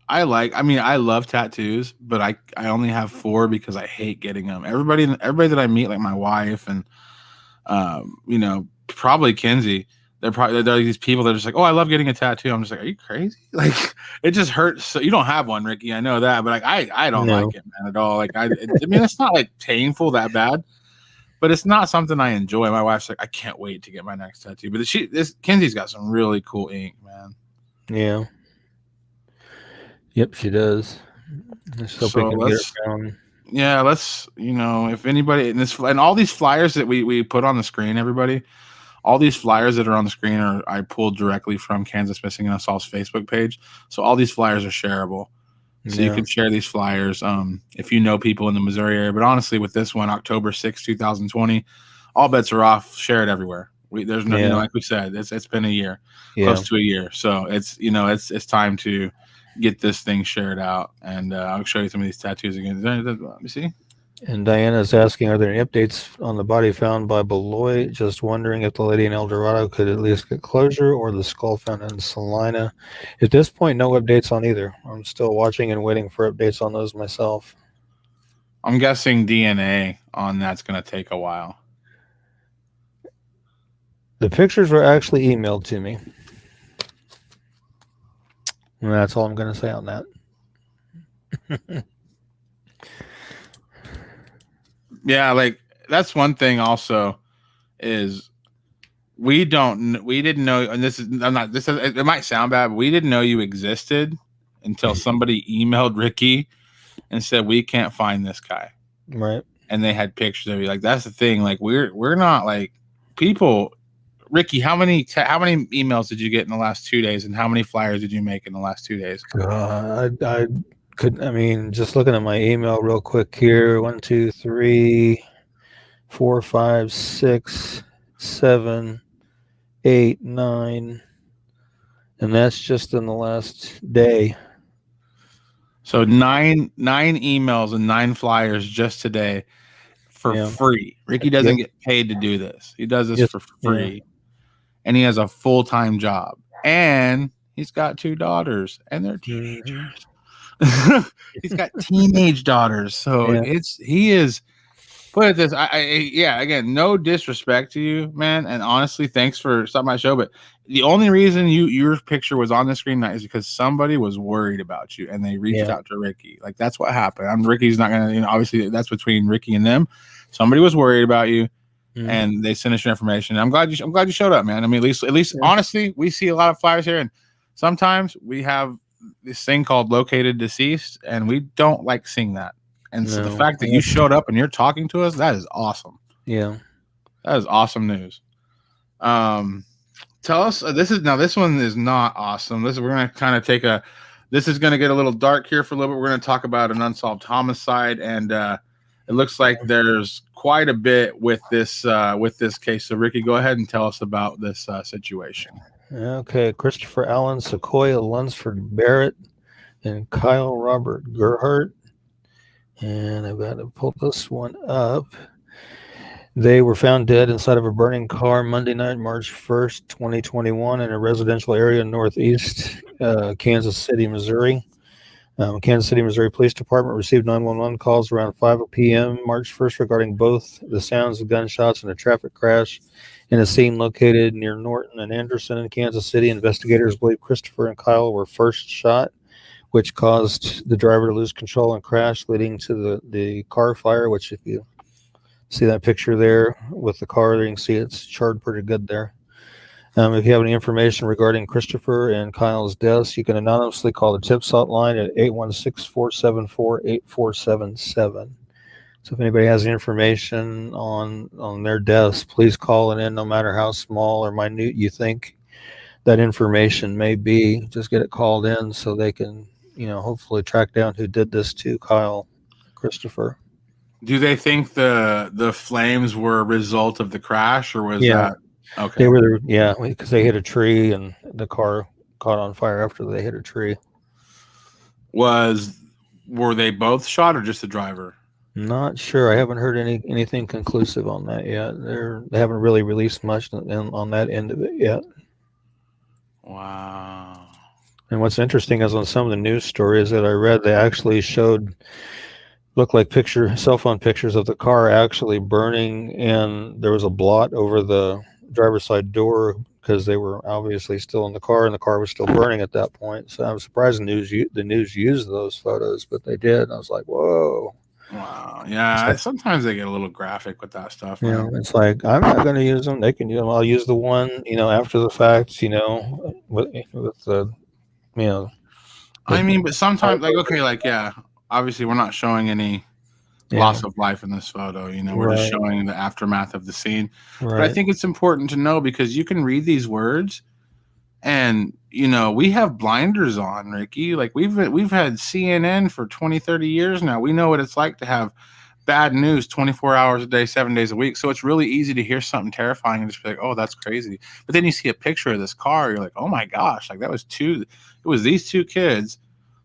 love tattoos, but I only have 4 because I hate getting them. Everybody that I meet, like my wife and probably Kinsey, they're these people that are just like, oh, I love getting a tattoo. I'm just like, are you crazy? Like, it just hurts. So you don't have one, Ricky. I know that, but like, I don't like it, man, at all. Like, I mean, it's not like painful that bad, but it's not something I enjoy. My wife's like, I can't wait to get my next tattoo. But Kinsey's got some really cool ink, man. Yeah. Yep, she does. Let's hope we can get her found. Yeah, let's, if anybody and all these flyers that we put on the screen, everybody, all these flyers that are on the screen I pulled directly from Kansas Missing and Assault's Facebook page. So all these flyers are shareable. So you can share these flyers if you know people in the Missouri area. But honestly, with this one, October 6, 2020, all bets are off. Share it everywhere. There's no, like we said, it's been a year, close to a year. So it's it's time to get this thing shared out. And I'll show you some of these tattoos again. Let me see. And Diana is asking, are there any updates on the body found by Beloit? Just wondering if the lady in El Dorado could at least get closure, or the skull found in Salina. At this point, no updates on either. I'm still watching and waiting for updates on those myself. I'm guessing DNA on that's going to take a while. The pictures were actually emailed to me. And that's all I'm going to say on that. Yeah, like that's one thing also is we didn't know, and it might sound bad, but we didn't know you existed until somebody emailed Ricky and said we can't find this guy. Right. And they had pictures of you. Like that's the thing. Like we're not like people. Ricky, how many emails did you get in the last 2 days, and how many flyers did you make in the last 2 days? I couldn't. I mean, just looking at my email real quick here. 1, 2, 3, 4, 5, 6, 7, 8, 9, and that's just in the last day. So nine emails and 9 flyers just today for free. Ricky doesn't get paid to do this. He does this for free. And he has a full-time job. And he's got 2 daughters. And they're teenagers. He's got teenage daughters. So he is, put it this, again, no disrespect to you, man. And honestly, thanks for stopping my show. But the only reason your picture was on the screen tonight is because somebody was worried about you and they reached out to Ricky. Like that's what happened. Ricky's not gonna, obviously that's between Ricky and them. Somebody was worried about you, and they sent us your information. I'm glad you showed up, man. I mean, at least honestly, we see a lot of flyers here, and sometimes we have this thing called located deceased, and we don't like seeing that. And so the fact that you showed up and you're talking to us, that is awesome. Yeah, that is awesome news. Tell us, this one is not awesome. We're going to kind of this is going to get a little dark here for a little bit. We're going to talk about an unsolved homicide, and it looks like there's quite a bit with this case. So Ricky, go ahead and tell us about this situation. Okay. Christopher Allen Sequoia Lunsford Barrett and Kyle Robert Gerhardt. And I've got to pull this one up. They were found dead inside of a burning car Monday night, March 1st, 2021, in a residential area in northeast Kansas City, Missouri. Kansas City, Missouri Police Department received 911 calls around 5 p.m. March 1st regarding both the sounds of gunshots and a traffic crash in a scene located near Norton and Anderson in Kansas City. Investigators believe Christopher and Kyle were first shot, which caused the driver to lose control and crash, leading to the car fire, which if you see that picture there with the car, you can see it's charred pretty good there. If you have any information regarding Christopher and Kyle's deaths, you can anonymously call the TIPS hotline at 816-474-8477. So if anybody has any information on their deaths, please call it in, no matter how small or minute you think that information may be. Just get it called in so they can, hopefully track down who did this to Kyle, Christopher. Do they think the flames were a result of the crash, or was that okay? They were because they hit a tree and the car caught on fire after they hit a tree. Were they both shot or just the driver? Not sure. I haven't heard anything conclusive on that yet. They haven't really released much on that end of it yet. Wow. And what's interesting is on some of the news stories that I read, they actually looked like cell phone pictures of the car actually burning, and there was a blot over the driver's side door because they were obviously still in the car, and the car was still burning at that point. So I was surprised the news used those photos, but they did. And I was like, whoa. Wow. Yeah. Sometimes they get a little graphic with that stuff. It's like, I'm not going to use them. They can use them. I'll use the one, after the fact, with the, I mean, but sometimes obviously we're not showing any loss of life in this photo. We're just showing the aftermath of the scene. Right. But I think it's important to know, because you can read these words and, we have blinders on, Ricky. Like we've had CNN for 20, 30 years now. We know what it's like to have bad news 24 hours a day, 7 days a week. So it's really easy to hear something terrifying and just be like, oh, that's crazy. But then you see a picture of this car. You're like, oh my gosh, like it was these 2 kids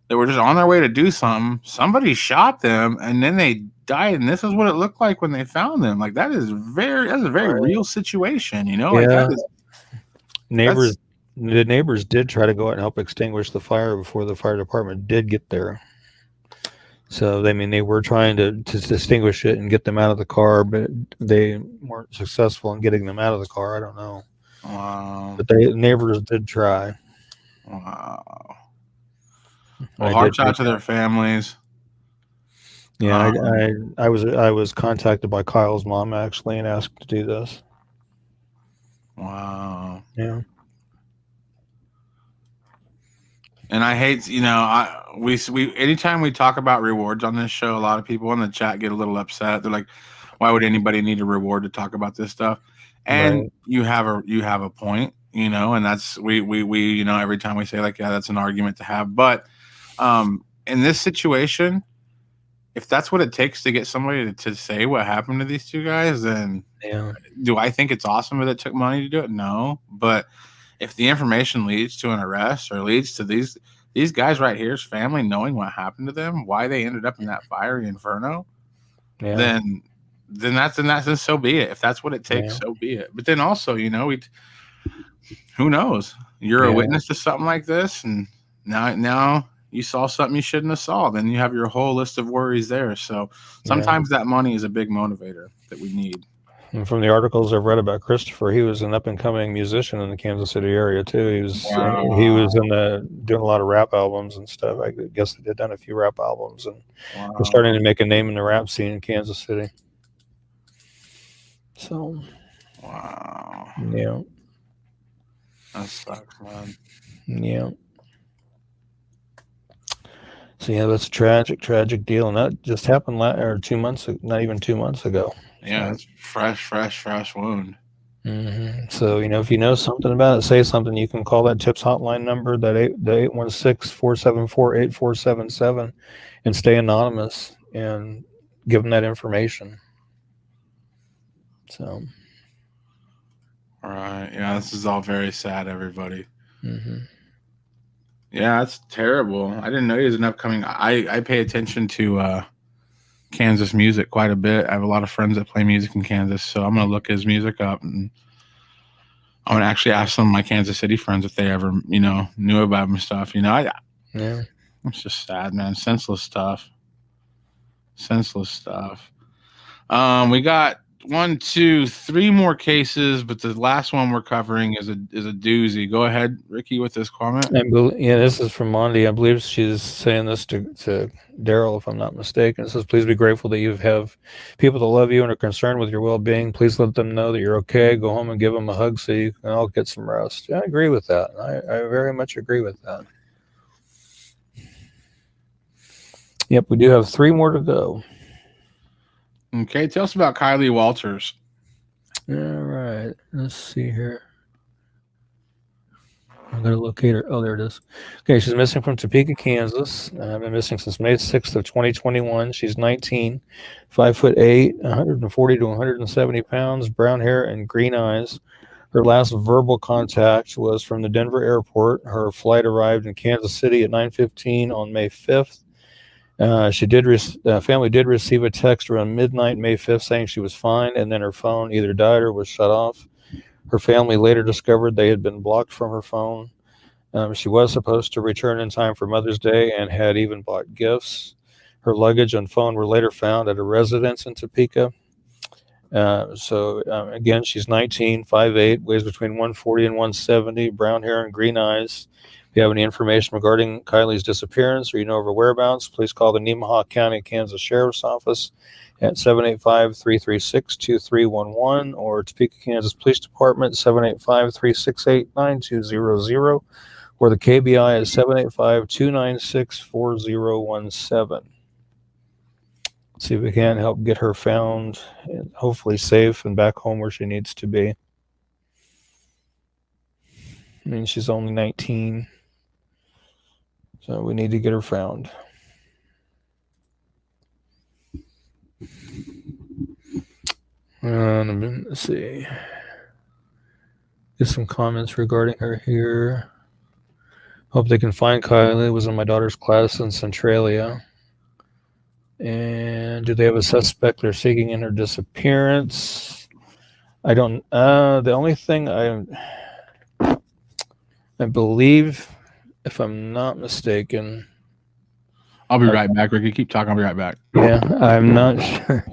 that were just on their way to do something. Somebody shot them and then they died. And this is what it looked like when they found them. Like that's a very real situation, The neighbors did try to go out and help extinguish the fire before the fire department did get there. So, they were trying to extinguish it and get them out of the car, but they weren't successful in getting them out of the car. I don't know. Wow. But the neighbors did try. Wow. And Well, I hearts did out to their families. Yeah, I was contacted by Kyle's mom actually and asked to do this. Wow. Yeah. And I hate, we anytime we talk about rewards on this show, a lot of people in the chat get a little upset. They're like, "Why would anybody need a reward to talk about this stuff?" And Right. you have a point, and that's we every time we say like, yeah, that's an argument to have. But in this situation, if that's what it takes to get somebody to say what happened to these two guys, then Yeah. do I think it's awesome that it took money to do it? No, but if the information leads to an arrest or leads to these guys right here's family knowing what happened to them, why they ended up in that fiery inferno, Yeah. then that's so be it. If that's what it takes, so be it. But then also, who knows? You're a witness to something like this, and now you saw something you shouldn't have saw. Then you have your whole list of worries there. So sometimes that money is a big motivator that we need. And from the articles I've read about Christopher, he was an up and coming musician in the Kansas City area too. He was doing a lot of rap albums and stuff. I guess they'd done a few rap albums and was starting to make a name in the rap scene in Kansas City. So, wow, yeah, that sucks, man. Yeah. So yeah, that's a tragic deal, and that just happened not even 2 months ago. Yeah, it's fresh wound. Mm-hmm. So, if you know something about it, say something. You can call that TIPS hotline number, the 816-474-8477, and stay anonymous and give them that information. So. All right. Yeah, this is all very sad, everybody. Mm-hmm. Yeah, that's terrible. I didn't know he was an upcoming. I pay attention to Kansas music quite a bit. I have a lot of friends that play music in Kansas, so I'm gonna look his music up, and I'm gonna actually ask some of my Kansas City friends if they ever, knew about him and stuff. Yeah, it's just sad, man. Senseless stuff. We got 1, 2, 3 more cases, but the last one we're covering is a doozy. Go ahead, Ricky, with this comment. This is from Mondi. I believe she's saying this to Daryl, if I'm not mistaken. It says, please be grateful that you have people that love you and are concerned with your well-being. Please let them know that you're okay. Go home and give them a hug so you can all get some rest. I agree with that. I very much agree with that. Yep, we do have 3 more to go. Okay, tell us about Kylie Walters. All right, let's see here. I'm going to locate her. Oh, there it is. Okay, she's missing from Topeka, Kansas. Been missing since May 6th of 2021. She's 19, 5'8", 140 to 170 pounds, brown hair and green eyes. Her last verbal contact was from the Denver airport. Her flight arrived in Kansas City at 9:15 on May 5th. Family did receive a text around midnight, May 5th, saying she was fine, and then her phone either died or was shut off. Her family later discovered they had been blocked from her phone. She was supposed to return in time for Mother's Day and had even bought gifts. Her luggage and phone were later found at a residence in Topeka. Again, she's 19, 5'8", weighs between 140 and 170, brown hair and green eyes. If you have any information regarding Kylie's disappearance or you know of her whereabouts, please call the Nemaha County, Kansas Sheriff's Office at 785-336-2311 or Topeka, Kansas Police Department 785-368-9200 or the KBI at 785-296-4017. See if we can help get her found and hopefully safe and back home where she needs to be. I mean, she's only 19. So we need to get her found. Let's see. Get some comments regarding her here. Hope they can find Kylie. Was in my daughter's class in Centralia. And do they have a suspect they're seeking in her disappearance? I don't. The only thing I believe, if I'm not mistaken. I'll be right back, Ricky. Keep talking. I'll be right back. Yeah, I'm not sure.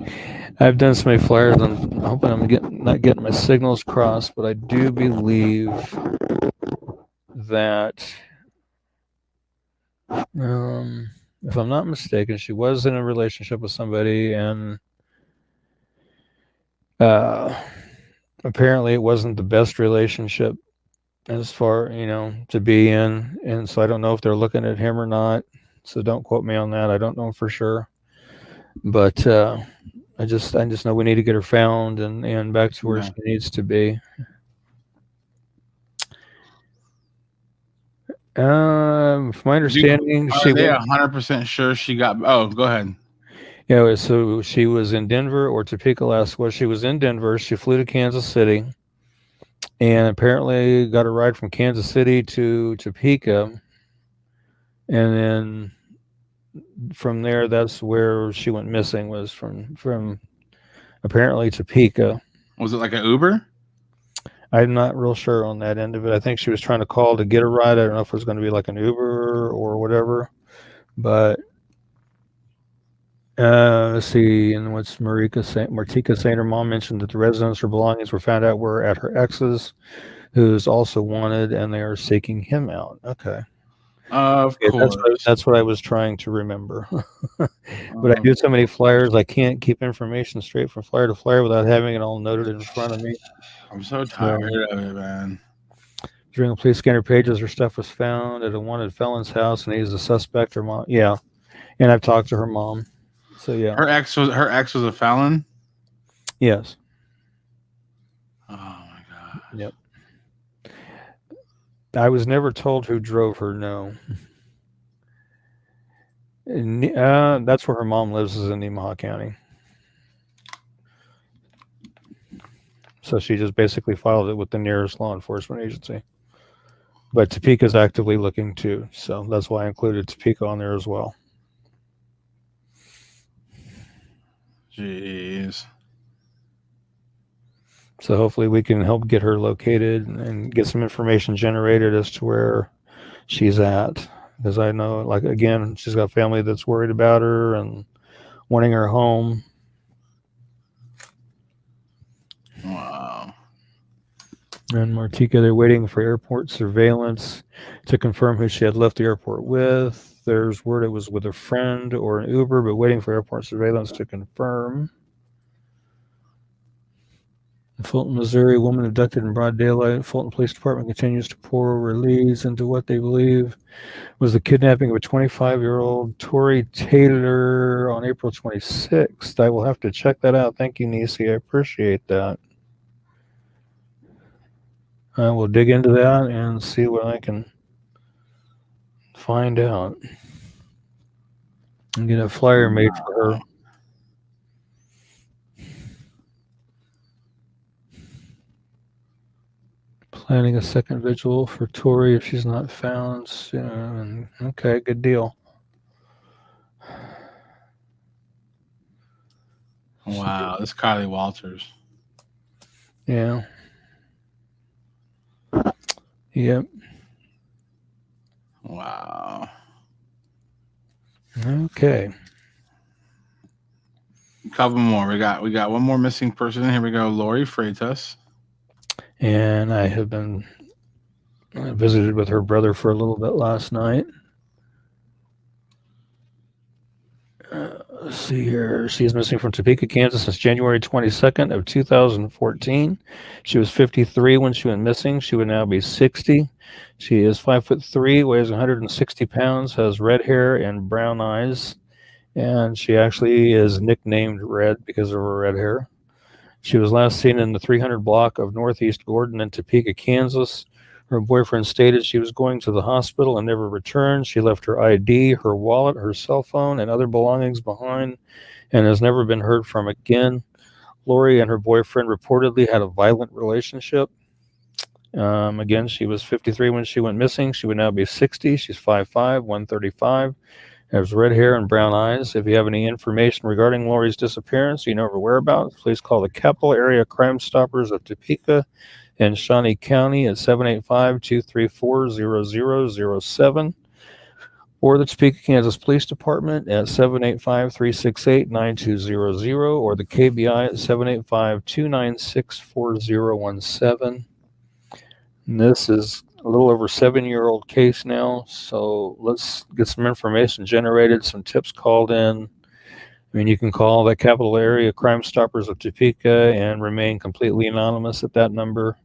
I've done so many flyers. I'm hoping I'm not getting my signals crossed, but I do believe that, if I'm not mistaken, she was in a relationship with somebody, and apparently it wasn't the best relationship as far, to be in. And so I don't know if they're looking at him or not. So don't quote me on that. I don't know for sure. But I just know we need to get her found and back to where she needs to be. From my understanding, are they 100% sure she got? Oh, go ahead. Yeah, so she was in Denver or Topeka last. Well, she was in Denver. She flew to Kansas City, and apparently got a ride from Kansas City to Topeka, and then from there, that's where she went missing. Was from apparently Topeka. Was it like an Uber? I'm not real sure on that end of it. I think she was trying to call to get a ride. I don't know if it was going to be like an Uber or whatever, but let's see. And what's Martika saying? Her mom mentioned that the residence her belongings were found out were at her ex's, who's also wanted, and they are seeking him out. Okay. Of course. That's what I was trying to remember. But I do so many flyers, I can't keep information straight from flyer to flyer without having it all noted in front of me. I'm so tired of it, man. During the police scanner pages, her stuff was found at a wanted felon's house, and he's a suspect. Her mom, yeah, and I've talked to her mom. So yeah, her ex was a felon. Yes. Oh my god. Yep. I was never told who drove her. No. That's where her mom lives, is in Nemaha County. So she just basically filed it with the nearest law enforcement agency. But Topeka's actively looking too, so that's why I included Topeka on there as well. Jeez. So hopefully we can help get her located and get some information generated as to where she's at. Because I know, like, again, she's got family that's worried about her and wanting her home. Wow. And Martika, they're waiting for airport surveillance to confirm who she had left the airport with. There's word it was with a friend or an Uber, but waiting for airport surveillance to confirm. In Fulton, Missouri, a woman abducted in broad daylight. Fulton Police Department continues to pour release into what they believe was the kidnapping of a 25-year-old Tori Taylor on April 26th. I will have to check that out. Thank you, Nisi. I appreciate that. I will dig into that and see what I can find out and get a flyer made for her. Planning a second vigil for Tori if she's not found soon. Okay, good deal. Wow, this Kylie Walters. Yeah. Yep. Wow. Okay. A couple more. We got one more missing person. Here we go. Lori Freitas. And I have been visited with her brother for a little bit last night. Let's see here. She is missing from Topeka, Kansas since January 22nd of 2014. She was 53 when she went missing. She would now be 60. She is 5'3", weighs 160 pounds, has red hair and brown eyes. And she actually is nicknamed Red because of her red hair. She was last seen in the 300 block of Northeast Gordon in Topeka, Kansas. Her boyfriend stated she was going to the hospital and never returned. She left her ID, her wallet, her cell phone, and other belongings behind and has never been heard from again. Lori and her boyfriend reportedly had a violent relationship. Again, she was 53 when she went missing. She would now be 60. She's 5'5", 135. Has red hair and brown eyes. If you have any information regarding Lori's disappearance, you know her whereabouts, please call the Capital Area Crime Stoppers of Topeka and Shawnee County at 785-234-0007. or the Topeka, Kansas Police Department at 785-368-9200, or the KBI at 785-296-4017. And this is a little over 7-year-old case now, so let's get some information generated, some tips called in. I mean, you can call the Capital Area Crime Stoppers of Topeka and remain completely anonymous at that number.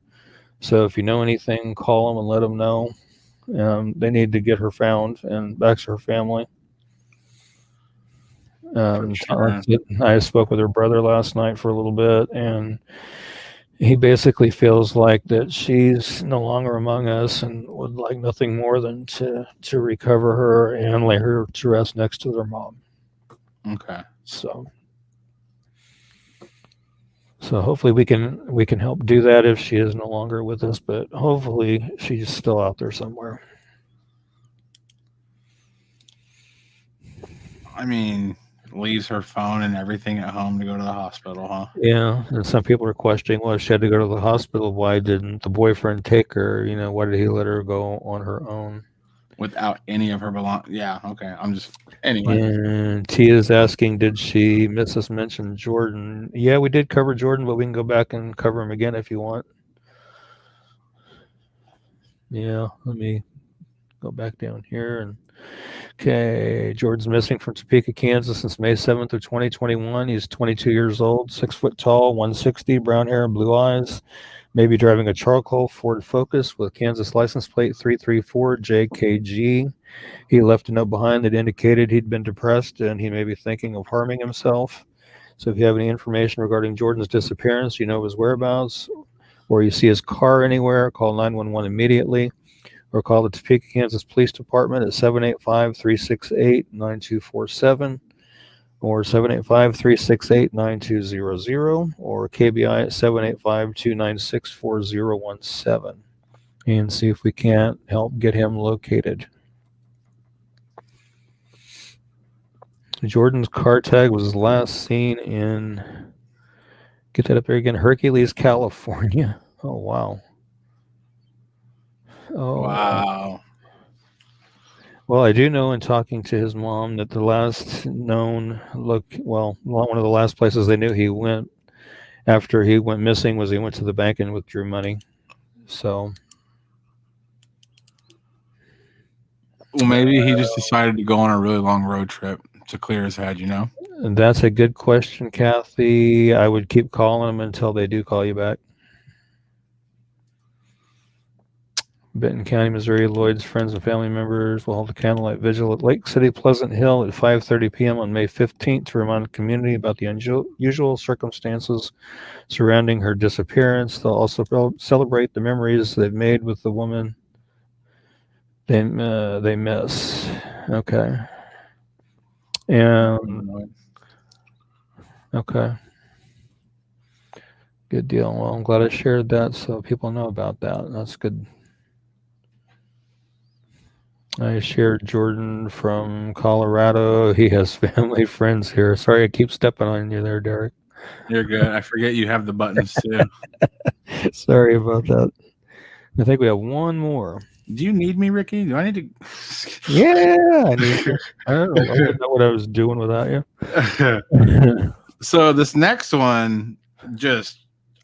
So if you know anything, call them and let them know. They need to get her found and back to her family. Sure. I spoke with her brother last night for a little bit, and he basically feels like that she's no longer among us and would like nothing more than to recover her and lay her to rest next to their mom. Okay. So hopefully we can help do that if she is no longer with us, but hopefully she's still out there somewhere. I mean, leaves her phone and everything at home to go to the hospital, huh? Yeah, and some people are questioning, well, if she had to go to the hospital, why didn't the boyfriend take her? You know, why did he let her go on her own? Without any of her belongings. Yeah, okay. Anyway. And Tia's asking, did she miss us mention Jordan? Yeah, we did cover Jordan, but we can go back and cover him again if you want. Yeah, let me go back down here. And okay, Jordan's missing from Topeka, Kansas since May 7th of 2021. He's 22 years old, 6 foot tall, 160, brown hair and blue eyes. Maybe driving a charcoal Ford Focus with Kansas license plate 334JKG. He left a note behind that indicated he'd been depressed and he may be thinking of harming himself. So if you have any information regarding Jordan's disappearance, you know his whereabouts, or you see his car anywhere, call 911 immediately, or call the Topeka, Kansas Police Department at 785-368-9247. or 785-368-9200, or KBI at 785-296-4017, and see if we can't help get him located. Jordan's car tag was last seen in, get that up there again, Hercules, California. Oh, wow. Oh, wow. Well, I do know in talking to his mom that the last known one of the last places they knew he went after he went missing was he went to the bank and withdrew money. So, well, maybe he just decided to go on a really long road trip to clear his head, you know? And that's a good question, Kathy. I would keep calling them until they do call you back. Benton County, Missouri, Lloyd's friends and family members will hold a candlelight vigil at Lake City Pleasant Hill at 5:30 p.m. on May 15th to remind the community about the unusual circumstances surrounding her disappearance. They'll also celebrate the memories they've made with the woman they miss. Okay. And okay. Good deal. Well, I'm glad I shared that so people know about that. That's good. I shared Jordan from Colorado. He has family, friends here. Sorry, I keep stepping on you there, Derek. You're good. I forget you have the buttons too. Sorry about that. I think we have one more. Do you need me, Ricky? Do I need to? Yeah, I need you. I don't know what I was doing without you. So this next one,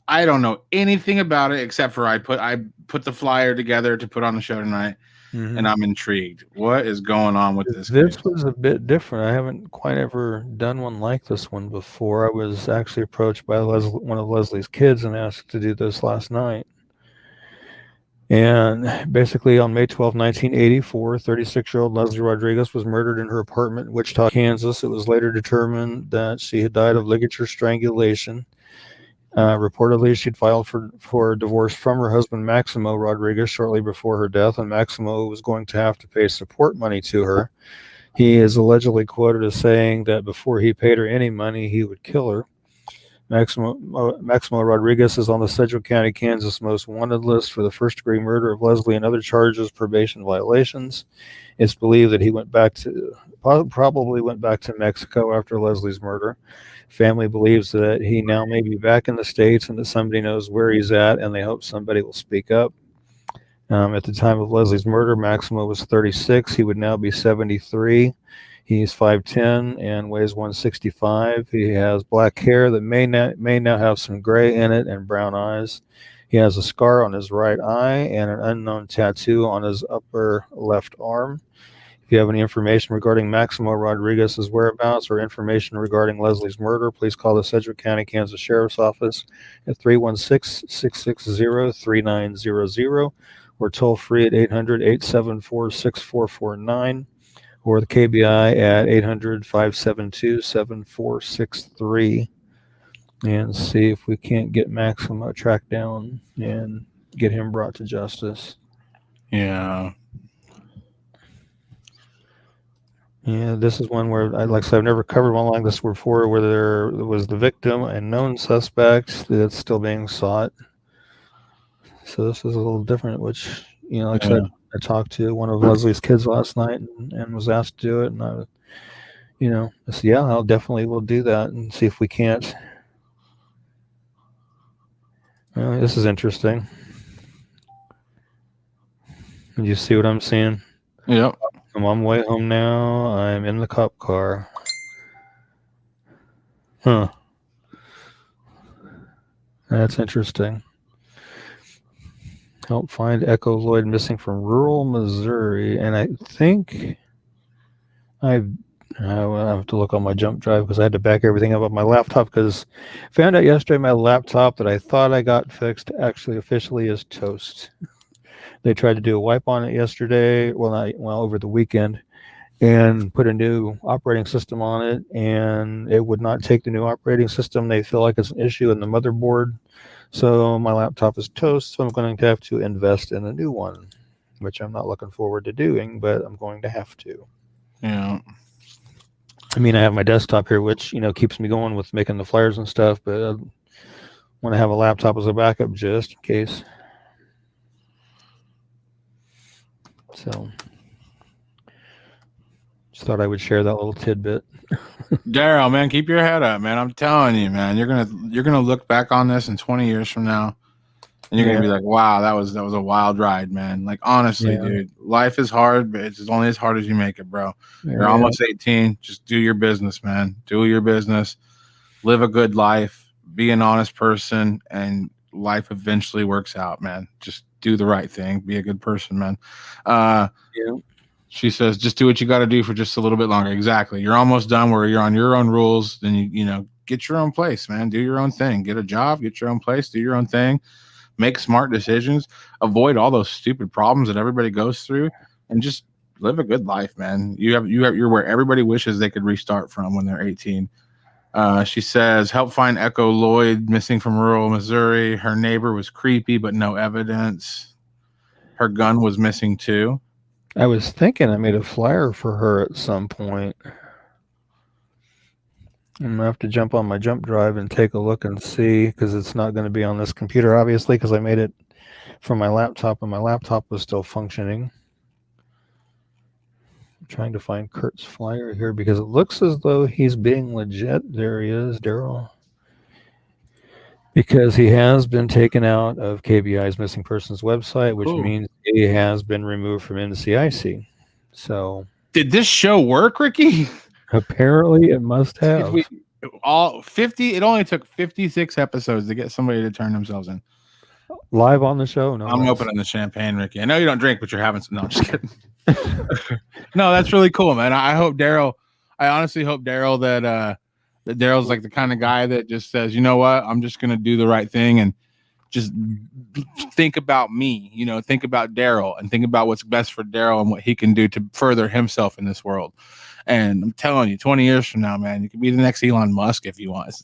I don't know anything about it except for I put the flyer together to put on the show tonight. Mm-hmm. And I'm intrigued. What is going on with this? This case was a bit different. I haven't quite ever done one like this one before. I was actually approached by one of Leslie's kids and asked to do this last night. And basically on May 12, 1984, 36-year-old Leslie Rodriguez was murdered in her apartment in Wichita, Kansas. It was later determined that she had died of ligature strangulation. Reportedly, she'd filed for divorce from her husband, Maximo Rodriguez, shortly before her death, and Maximo was going to have to pay support money to her. He is allegedly quoted as saying that before he paid her any money, he would kill her. Maximo Rodriguez is on the Sedgwick County, Kansas most wanted list for the first-degree murder of Leslie and other charges, probation violations. It's believed that he probably went back to Mexico after Leslie's murder. Family believes that he now may be back in the States and that somebody knows where he's at, and they hope somebody will speak up. At the time of Leslie's murder, Maximo was 36. He would now be 73. He's 5'10" and weighs 165. He has black hair that may now have some gray in it and brown eyes. He has a scar on his right eye and an unknown tattoo on his upper left arm. If you have any information regarding Maximo Rodriguez's whereabouts or information regarding Leslie's murder, please call the Sedgwick County, Kansas Sheriff's Office at 316-660-3900 or toll free at 800-874-6449 or the KBI at 800-572-7463 and see if we can't get Maximo tracked down and get him brought to justice. Yeah. Yeah, this is one where, like I said, I've never covered one like this before, where there was the victim and known suspects that's still being sought. So this is a little different, which, like I said, I talked to one of Leslie's kids last night and was asked to do it. And I said, yeah, I'll definitely will do that and see if we can't. This is interesting. Did you see what I'm seeing? Yep. I'm on my way home now. I'm in the cop car. Huh. That's interesting. Help find Echo Lloyd missing from rural Missouri. And I think I have to look on my jump drive because I had to back everything up on my laptop because I found out yesterday my laptop that I thought I got fixed actually officially is toast. They tried to do a wipe on it yesterday, over the weekend, and put a new operating system on it, and it would not take the new operating system. They feel like it's an issue in the motherboard. So my laptop is toast, so I'm going to have to invest in a new one, which I'm not looking forward to doing, but I'm going to have to. Yeah. I mean, I have my desktop here, which, keeps me going with making the flyers and stuff, but I want to have a laptop as a backup just in case. So just thought I would share that little tidbit. Daryl, man, keep your head up, man. I'm telling you, man, you're gonna look back on this in 20 years from now, and you're gonna be like, wow, that was a wild ride, man. Like, honestly, dude, life is hard, but it's only as hard as you make it, bro. You're almost 18. Just do your business, man. Do your business. Live a good life. Be an honest person, and life eventually works out, man. Just do the right thing. Be a good person, man. She says, just do what you got to do for just a little bit longer. Exactly. You're almost done where you're on your own rules. Then you get your own place, man. Do your own thing. Get a job. Get your own place. Do your own thing. Make smart decisions. Avoid all those stupid problems that everybody goes through, and just live a good life, man. You're where everybody wishes they could restart from when they're 18. She says, help find Echo Lloyd missing from rural Missouri. Her neighbor was creepy, but no evidence. Her gun was missing too. I was thinking I made a flyer for her at some point. I'm going to have to jump on my jump drive and take a look and see, because it's not going to be on this computer, obviously, because I made it from my laptop and my laptop was still functioning. I'm trying to find Kurt's flyer here because it looks as though he's being legit. There he is, Daryl. Because he has been taken out of KBI's missing persons website, which means he has been removed from NCIC. So, did this show work, Ricky? Apparently, it must have. It only took 56 episodes to get somebody to turn themselves in. Live on the show? No, I'm opening the champagne, Ricky. I know you don't drink, but you're having some. No, I'm just kidding. No, that's really cool, man. I honestly hope Daryl that Daryl's like the kind of guy that just says, you know what, I'm just going to do the right thing and just think about me, think about Daryl and think about what's best for Daryl and what he can do to further himself in this world. And I'm telling you, 20 years from now, man, you can be the next Elon Musk if you want.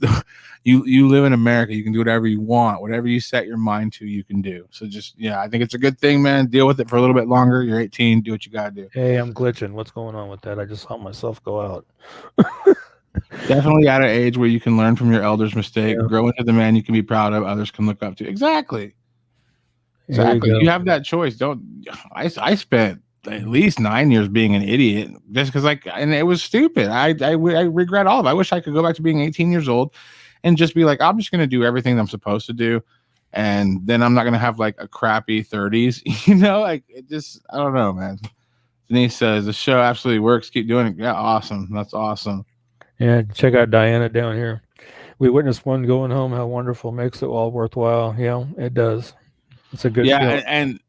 You live in America. You can do whatever you want. Whatever you set your mind to, you can do. So I think it's a good thing, man. Deal with it for a little bit longer. You're 18. Do what you got to do. Hey, I'm glitching. What's going on with that? I just saw myself go out. Definitely at an age where you can learn from your elders' mistake, grow into the man you can be proud of, others can look up to. Exactly. You have that choice. I spent at least 9 years being an idiot just because and it was stupid. I regret all of it. I wish I could go back to being 18 years old and just be like, I'm just going to do everything I'm supposed to do and then I'm not gonna have like a crappy 30s. You know, like it just I don't know, man. Denise says the show absolutely works. Keep doing it. Yeah, awesome. That's awesome. Yeah, check out Diana down here. We witnessed one going home. How wonderful, makes it all worthwhile. Yeah, it does. It's a good Yeah, feeling.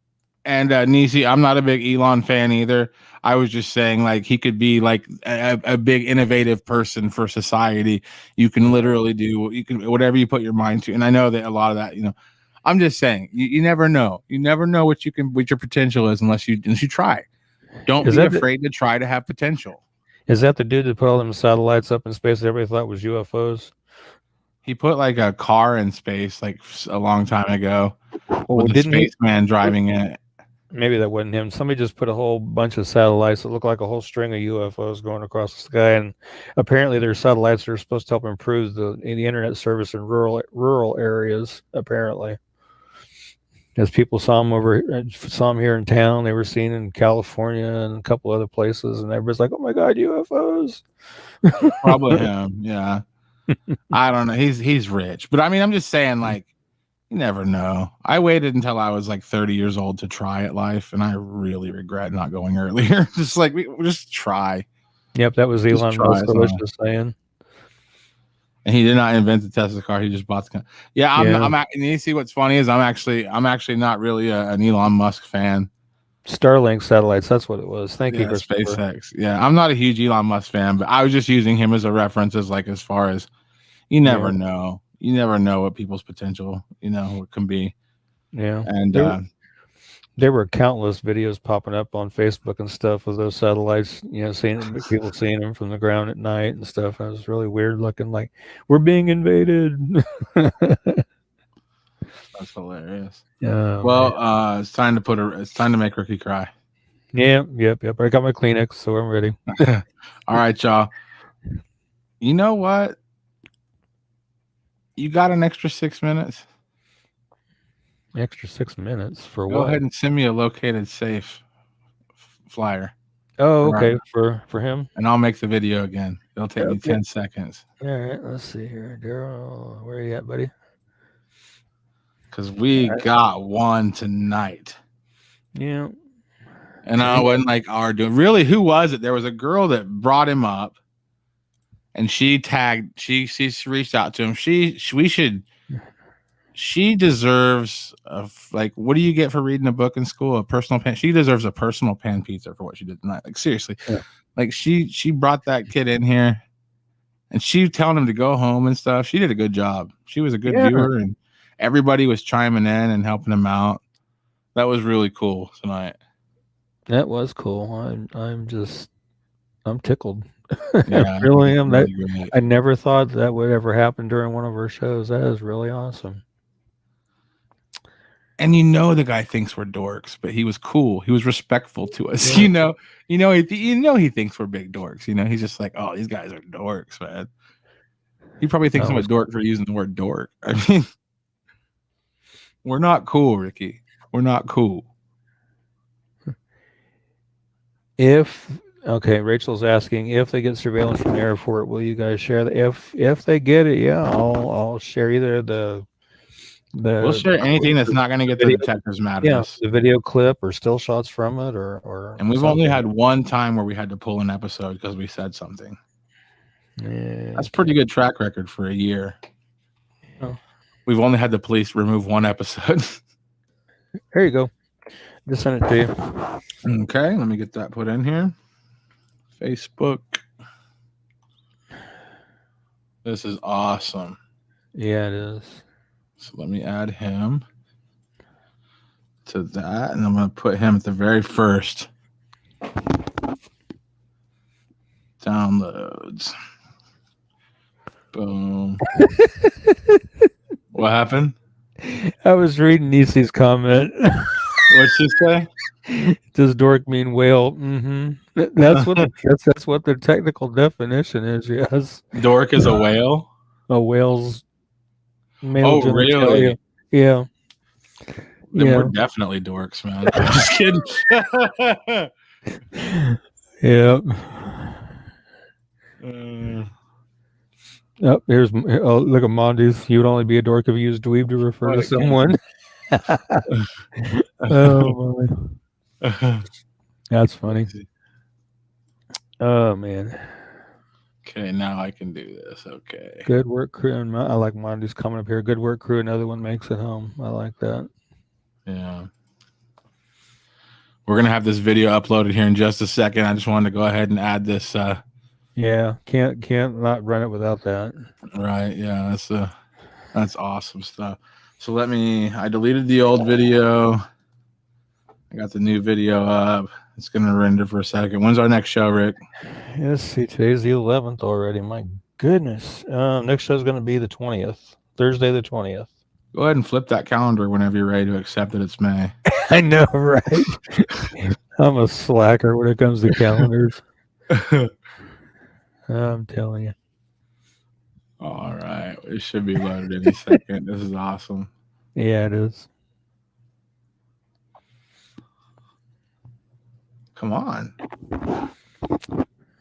and Nisi, I'm not a big Elon fan either. I was just saying, like, he could be like a big innovative person for society. You can literally do whatever you put your mind to. And I know that a lot of that, you know, I'm just saying, you never know. You never know what your potential is unless you try. Don't be afraid to try to have potential. Is that the dude that put all them satellites up in space that everybody thought was UFOs? He put like a car in space like a long time ago. Well, with a spaceman driving it. Maybe that wasn't him. Somebody just put a whole bunch of satellites that look like a whole string of UFOs going across the sky, and apparently they're satellites that are supposed to help improve the internet service in rural areas. Apparently, as people saw them here in town, they were seen in California and a couple other places, and everybody's like, "Oh my God, UFOs!" Probably him. Yeah, I don't know. He's rich, but I mean, I'm just saying, like. You never know. I waited until I was like 30 years old to try at life, and I really regret not going earlier. Just like we just try. Yep, that was Elon Musk just saying. And he did not invent the Tesla car; he just bought the car. Yeah, I'm. And you see what's funny is I'm actually not really an Elon Musk fan. Starlink satellites, that's what it was. Thank you for SpaceX. Yeah, I'm not a huge Elon Musk fan, but I was just using him as a reference as far as you never know. You never know what people's potential, can be. Yeah. And there were countless videos popping up on Facebook and stuff with those satellites, people seeing them from the ground at night and stuff. And it was really weird looking, like we're being invaded. That's hilarious. Yeah. Well, it's time to make Ricky cry. Yeah. Yep. I got my Kleenex, so I'm ready. All right, y'all. You know what? You got an extra 6 minutes? Extra 6 minutes for what? Go ahead and send me a located safe flyer. Oh, okay. For him? And I'll make the video again. It'll take me 10 seconds. All right. Let's see here. Daryl, where are you at, buddy? Because we got one tonight. Yeah. And I wasn't like really, who was it? There was a girl that brought him up. And she reached out to him. She deserves what do you get for reading a book in school? A personal pan. She deserves a personal pan pizza for what she did tonight. Like seriously, like she brought that kid in here, and she telling him to go home and stuff. She did a good job. She was a good viewer, and everybody was chiming in and helping him out. That was really cool tonight. That was cool. I'm tickled. Yeah, I really am. Really I never thought that would ever happen during one of our shows. That is really awesome. And the guy thinks we're dorks, but he was cool. He was respectful to us. Yeah. He thinks we're big dorks. He's just like, oh, these guys are dorks, man. He probably thinks I'm a dork for using the word dork. I mean, we're not cool, Ricky. We're not cool. Okay, Rachel's asking if they get surveillance from the airport, will you guys share that? If they get it, yeah, I'll share either we'll share anything that's not going to get the detectives mad at us. The video clip or still shots from it, or and we've only had one time where we had to pull an episode because we said something. Yeah, that's pretty good track record for a year. Oh. We've only had the police remove one episode. There you go. Just send it to you. Okay, let me get that put in here. Facebook. This is awesome. Yeah, it is. So let me add him to that, and I'm going to put him at the very first. Downloads. Boom. What happened? I was reading Nisi's comment. What'd she say? Does dork mean whale? Mm-hmm. That's what the technical definition is. Yes. Dork is a whale. A whale's male genitalia. Really? Yeah. Then we're definitely dorks, man. I'm just kidding. Yep. Oh, look at Mondes. You would only be a dork if you used dweeb to refer to someone. Oh my. That's funny. Oh man. Okay, now I can do this. Okay. Good work, crew. And I like Mondes coming up here. Good work, crew. Another one makes it home. I like that. Yeah. We're gonna have this video uploaded here in just a second. I just wanted to go ahead and add this. Yeah, can't not run it without that. Right. Yeah, that's awesome stuff. So I deleted the old video. I got the new video up. It's gonna render for a second. When's our next show, Rick? Let's see. Today's the 11th already. My goodness. Next show's gonna be the 20th. Thursday the 20th. Go ahead and flip that calendar whenever you're ready to accept that it's May. I know, right? I'm a slacker when it comes to calendars. I'm telling you. All right. It should be loaded any second. This is awesome. Yeah, it is. Come on.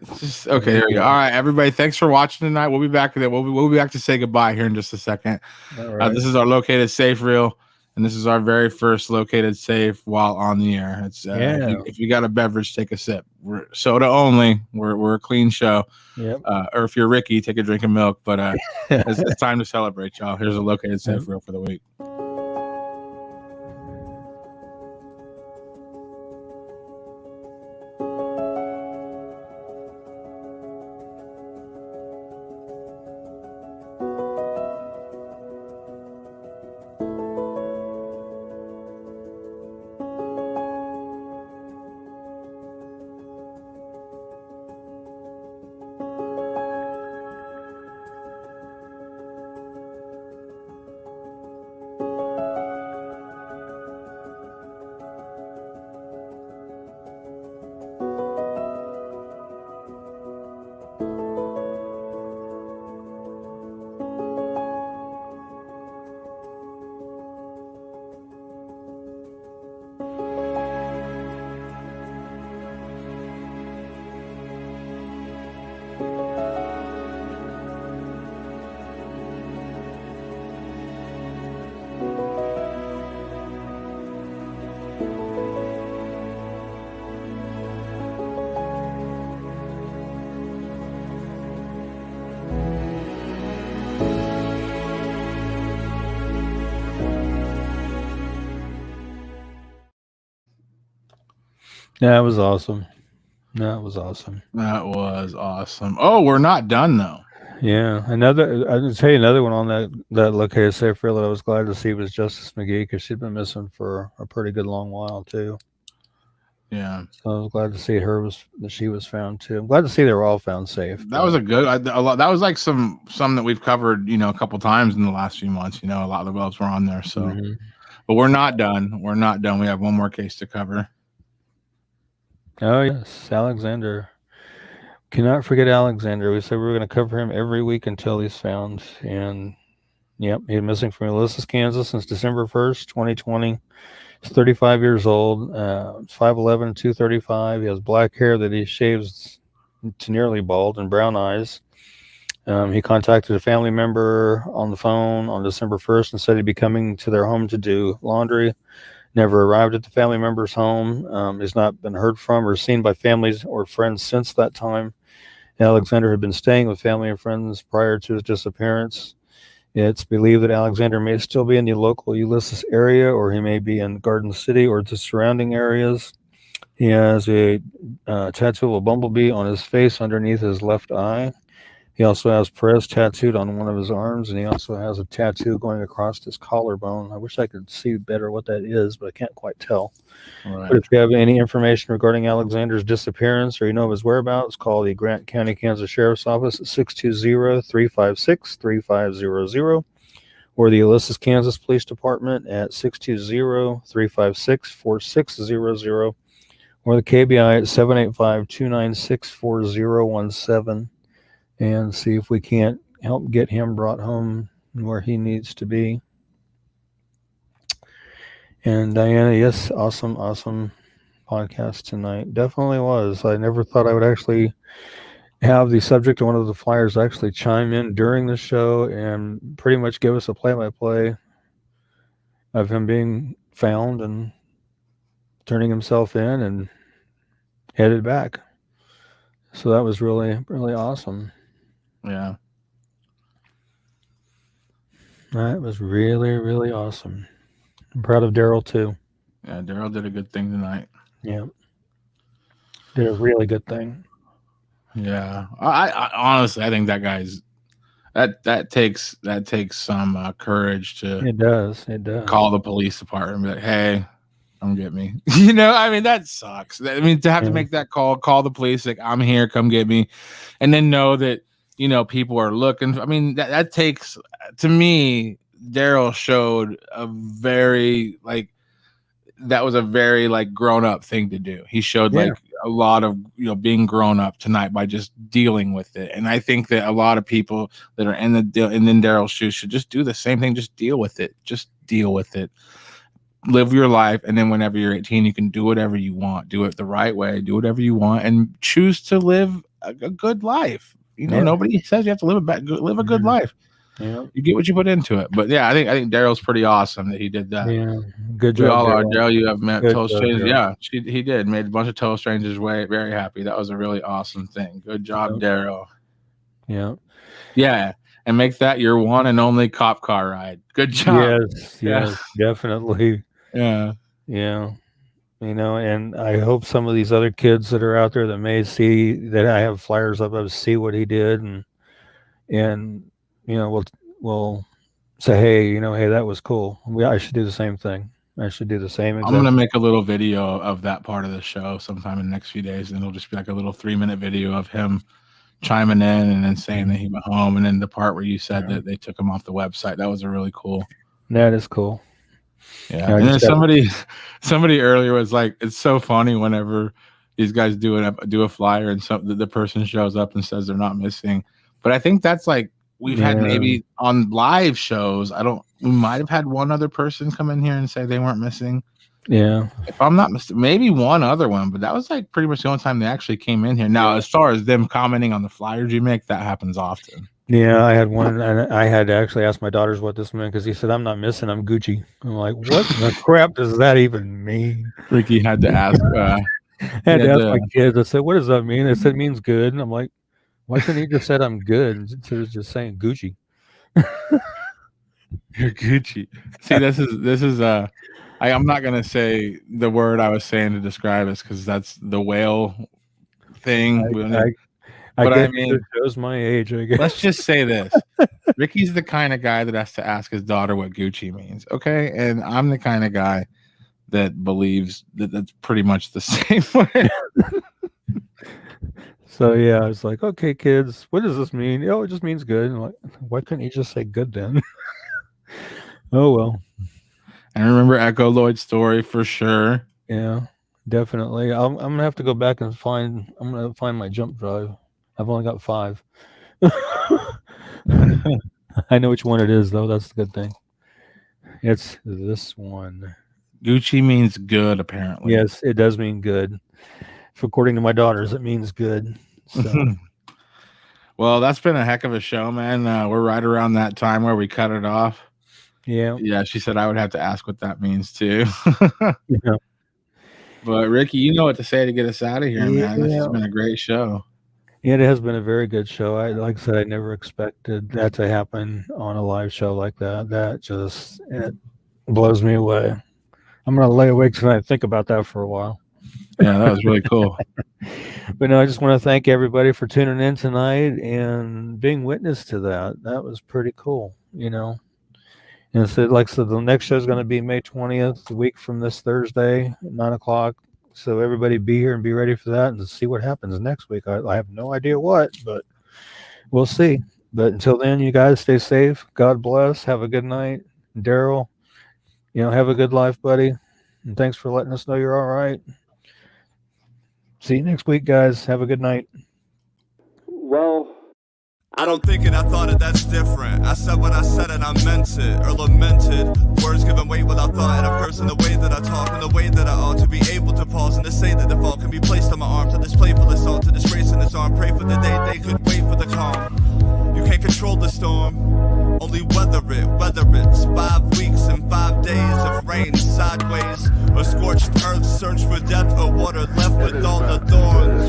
It's just okay. There we go. All right, everybody. Thanks for watching tonight. We'll be back to that. We'll be back to say goodbye here in just a second. All right. This is our located safe reel, and this is our very first located safe while on the air. It's if you got a beverage, take a sip. We're soda only. We're a clean show. Yep. Or if you're Ricky, take a drink of milk. But it's time to celebrate, y'all. Here's a located safe reel for the week. That was awesome. That was awesome. That was awesome. Oh, we're not done though. Yeah, I can tell you another one on that located safe reel that I was glad to see was Justice McGee, because she'd been missing for a pretty good long while too. Yeah, so I was glad to see that she was found too. I'm glad to see they were all found safe. That was that was like some that we've covered, a couple times in the last few months. A lot of the webs were on there. So, But we're not done. We're not done. We have one more case to cover. Oh yes, Alexander. Cannot forget Alexander. We said we were going to cover him every week until he's found. And yep, he's missing from Ulysses, Kansas since December 1st, 2020. He's 35 years old, 5'11", 235. He has black hair that he shaves to nearly bald and brown eyes. He contacted a family member on the phone on December 1st and said he'd be coming to their home to do laundry. Never arrived at the family member's home. He's not been heard from or seen by families or friends since that time. Alexander had been staying with family and friends prior to his disappearance. It's believed that Alexander may still be in the local Ulysses area, or he may be in Garden City or the surrounding areas. He has a tattoo of a bumblebee on his face underneath his left eye. He also has Perez tattooed on one of his arms, and he also has a tattoo going across his collarbone. I wish I could see better what that is, but I can't quite tell. Right. But if you have any information regarding Alexander's disappearance or you know of his whereabouts, call the Grant County, Kansas Sheriff's Office at 620-356-3500 or the Ulysses, Kansas Police Department at 620-356-4600 or the KBI at 785-296-4017. And see if we can't help get him brought home where he needs to be. And Diana, yes, awesome podcast tonight. Definitely was. I never thought I would actually have the subject of one of the flyers actually chime in during the show and pretty much give us a play-by-play of him being found and turning himself in and headed back. So that was really, really awesome. Yeah. That was really, really awesome. I'm proud of Daryl too. Yeah, Daryl did a good thing tonight. Yeah. Did a really good thing. Yeah. I honestly, I think that guy's that takes some courage to It does. call the police department and be like, hey, come get me. You know, I mean, that sucks. I mean, to have to make that call the police, like, I'm here, come get me. And then know that, you know, people are looking. I mean, that takes, to me, Daryl showed a very, like, that was a very, like, grown up thing to do. He showed like a lot of, you know, being grown up tonight by just dealing with it. And I think that a lot of people that are in Daryl's shoes should just do the same thing. Just deal with it. Just deal with it. Live your life, and then whenever you're 18, you can do whatever you want. Do it the right way. Do whatever you want, and choose to live a good life. You know, nobody says you have to live a good life. Yeah, you get what you put into it. But yeah, I think Daryl's pretty awesome that he did that. Yeah, good job. We all are. Daryl, you have met Good total job, strangers. Daryl. Yeah, he did. Made a bunch of total strangers very happy. That was a really awesome thing. Good job, Daryl. Yeah. Yeah. And make that your one and only cop car ride. Good job. Yes, definitely. Yeah. Yeah. You know, and I hope some of these other kids that are out there that may see that I have flyers up of see what he did, and you know, we'll say, hey, you know, hey, that was cool. I should do the same thing. I should do the same. I'm gonna make a little video of that part of the show sometime in the next few days, and it'll just be like a little 3-minute video of him chiming in and then saying that he went home, and then the part where you said that they took him off the website. That was a really cool. That is cool. Yeah. And then somebody earlier was like, it's so funny whenever these guys do a flyer and the person shows up and says they're not missing. But I think that's like we've had maybe on live shows. We might have had one other person come in here and say they weren't missing. Yeah. If I'm not mistaken, maybe one other one, but that was like pretty much the only time they actually came in here. Now, as far as them commenting on the flyers you make, that happens often. Yeah, I had one, and I had to actually ask my daughters what this meant because he said, I'm not missing, I'm Gucci. I'm like, what the crap does that even mean? Ricky had to ask. I had to ask my kids. I said, what does that mean? They said, it means good. And I'm like, why couldn't he just said I'm good instead of just saying Gucci? You're Gucci. See, this is I'm not gonna say the word I was saying to describe it because that's the whale thing. I mean, it shows my age, I guess. Let's just say this. Ricky's the kind of guy that has to ask his daughter what Gucci means. Okay. And I'm the kind of guy that believes that that's pretty much the same way. So yeah, I was like, okay, kids, what does this mean? Oh, it just means good. I'm like, why couldn't he just say good then? Oh well. I remember Echo Lloyd's story for sure. Yeah, definitely. I'm gonna have to go back and find my jump drive. I've only got 5. I know which one it is, though. That's the good thing. It's this one. Gucci means good, apparently. Yes, it does mean good. If according to my daughters, it means good. So. Well, that's been a heck of a show, man. We're right around that time where we cut it off. Yeah. Yeah, she said I would have to ask what that means, too. Yeah. But, Ricky, you know what to say to get us out of here, man. This has been a great show. It has been a very good show. Like I said, I never expected that to happen on a live show like that. That just it blows me away. I'm gonna lay awake tonight and think about that for a while. Yeah, that was really cool. But no, I just want to thank everybody for tuning in tonight and being witness to that. That was pretty cool, you know. And so, like I said, the next show is going to be May 20th, a week from this Thursday, at 9:00. So everybody be here and be ready for that and see what happens next week. I have no idea what, but we'll see. But until then, you guys stay safe. God bless. Have a good night. Daryl, you know, have a good life, buddy. And thanks for letting us know you're all right. See you next week, guys. Have a good night. Well, I don't think it, I thought it, that's different. I said what I said and I meant it, or lamented. Words given weight without thought, and I'm cursing the way that I talk and the way that I ought to be able to pause and to say that the fault can be placed on my arm, to this playful assault, to disgrace in his arm. Pray for the day they could wait for the calm. You can't control the storm, only weather it, whether it's 5 weeks and 5 days of rain sideways, or scorched earth, search for depth or water left with all the thorns.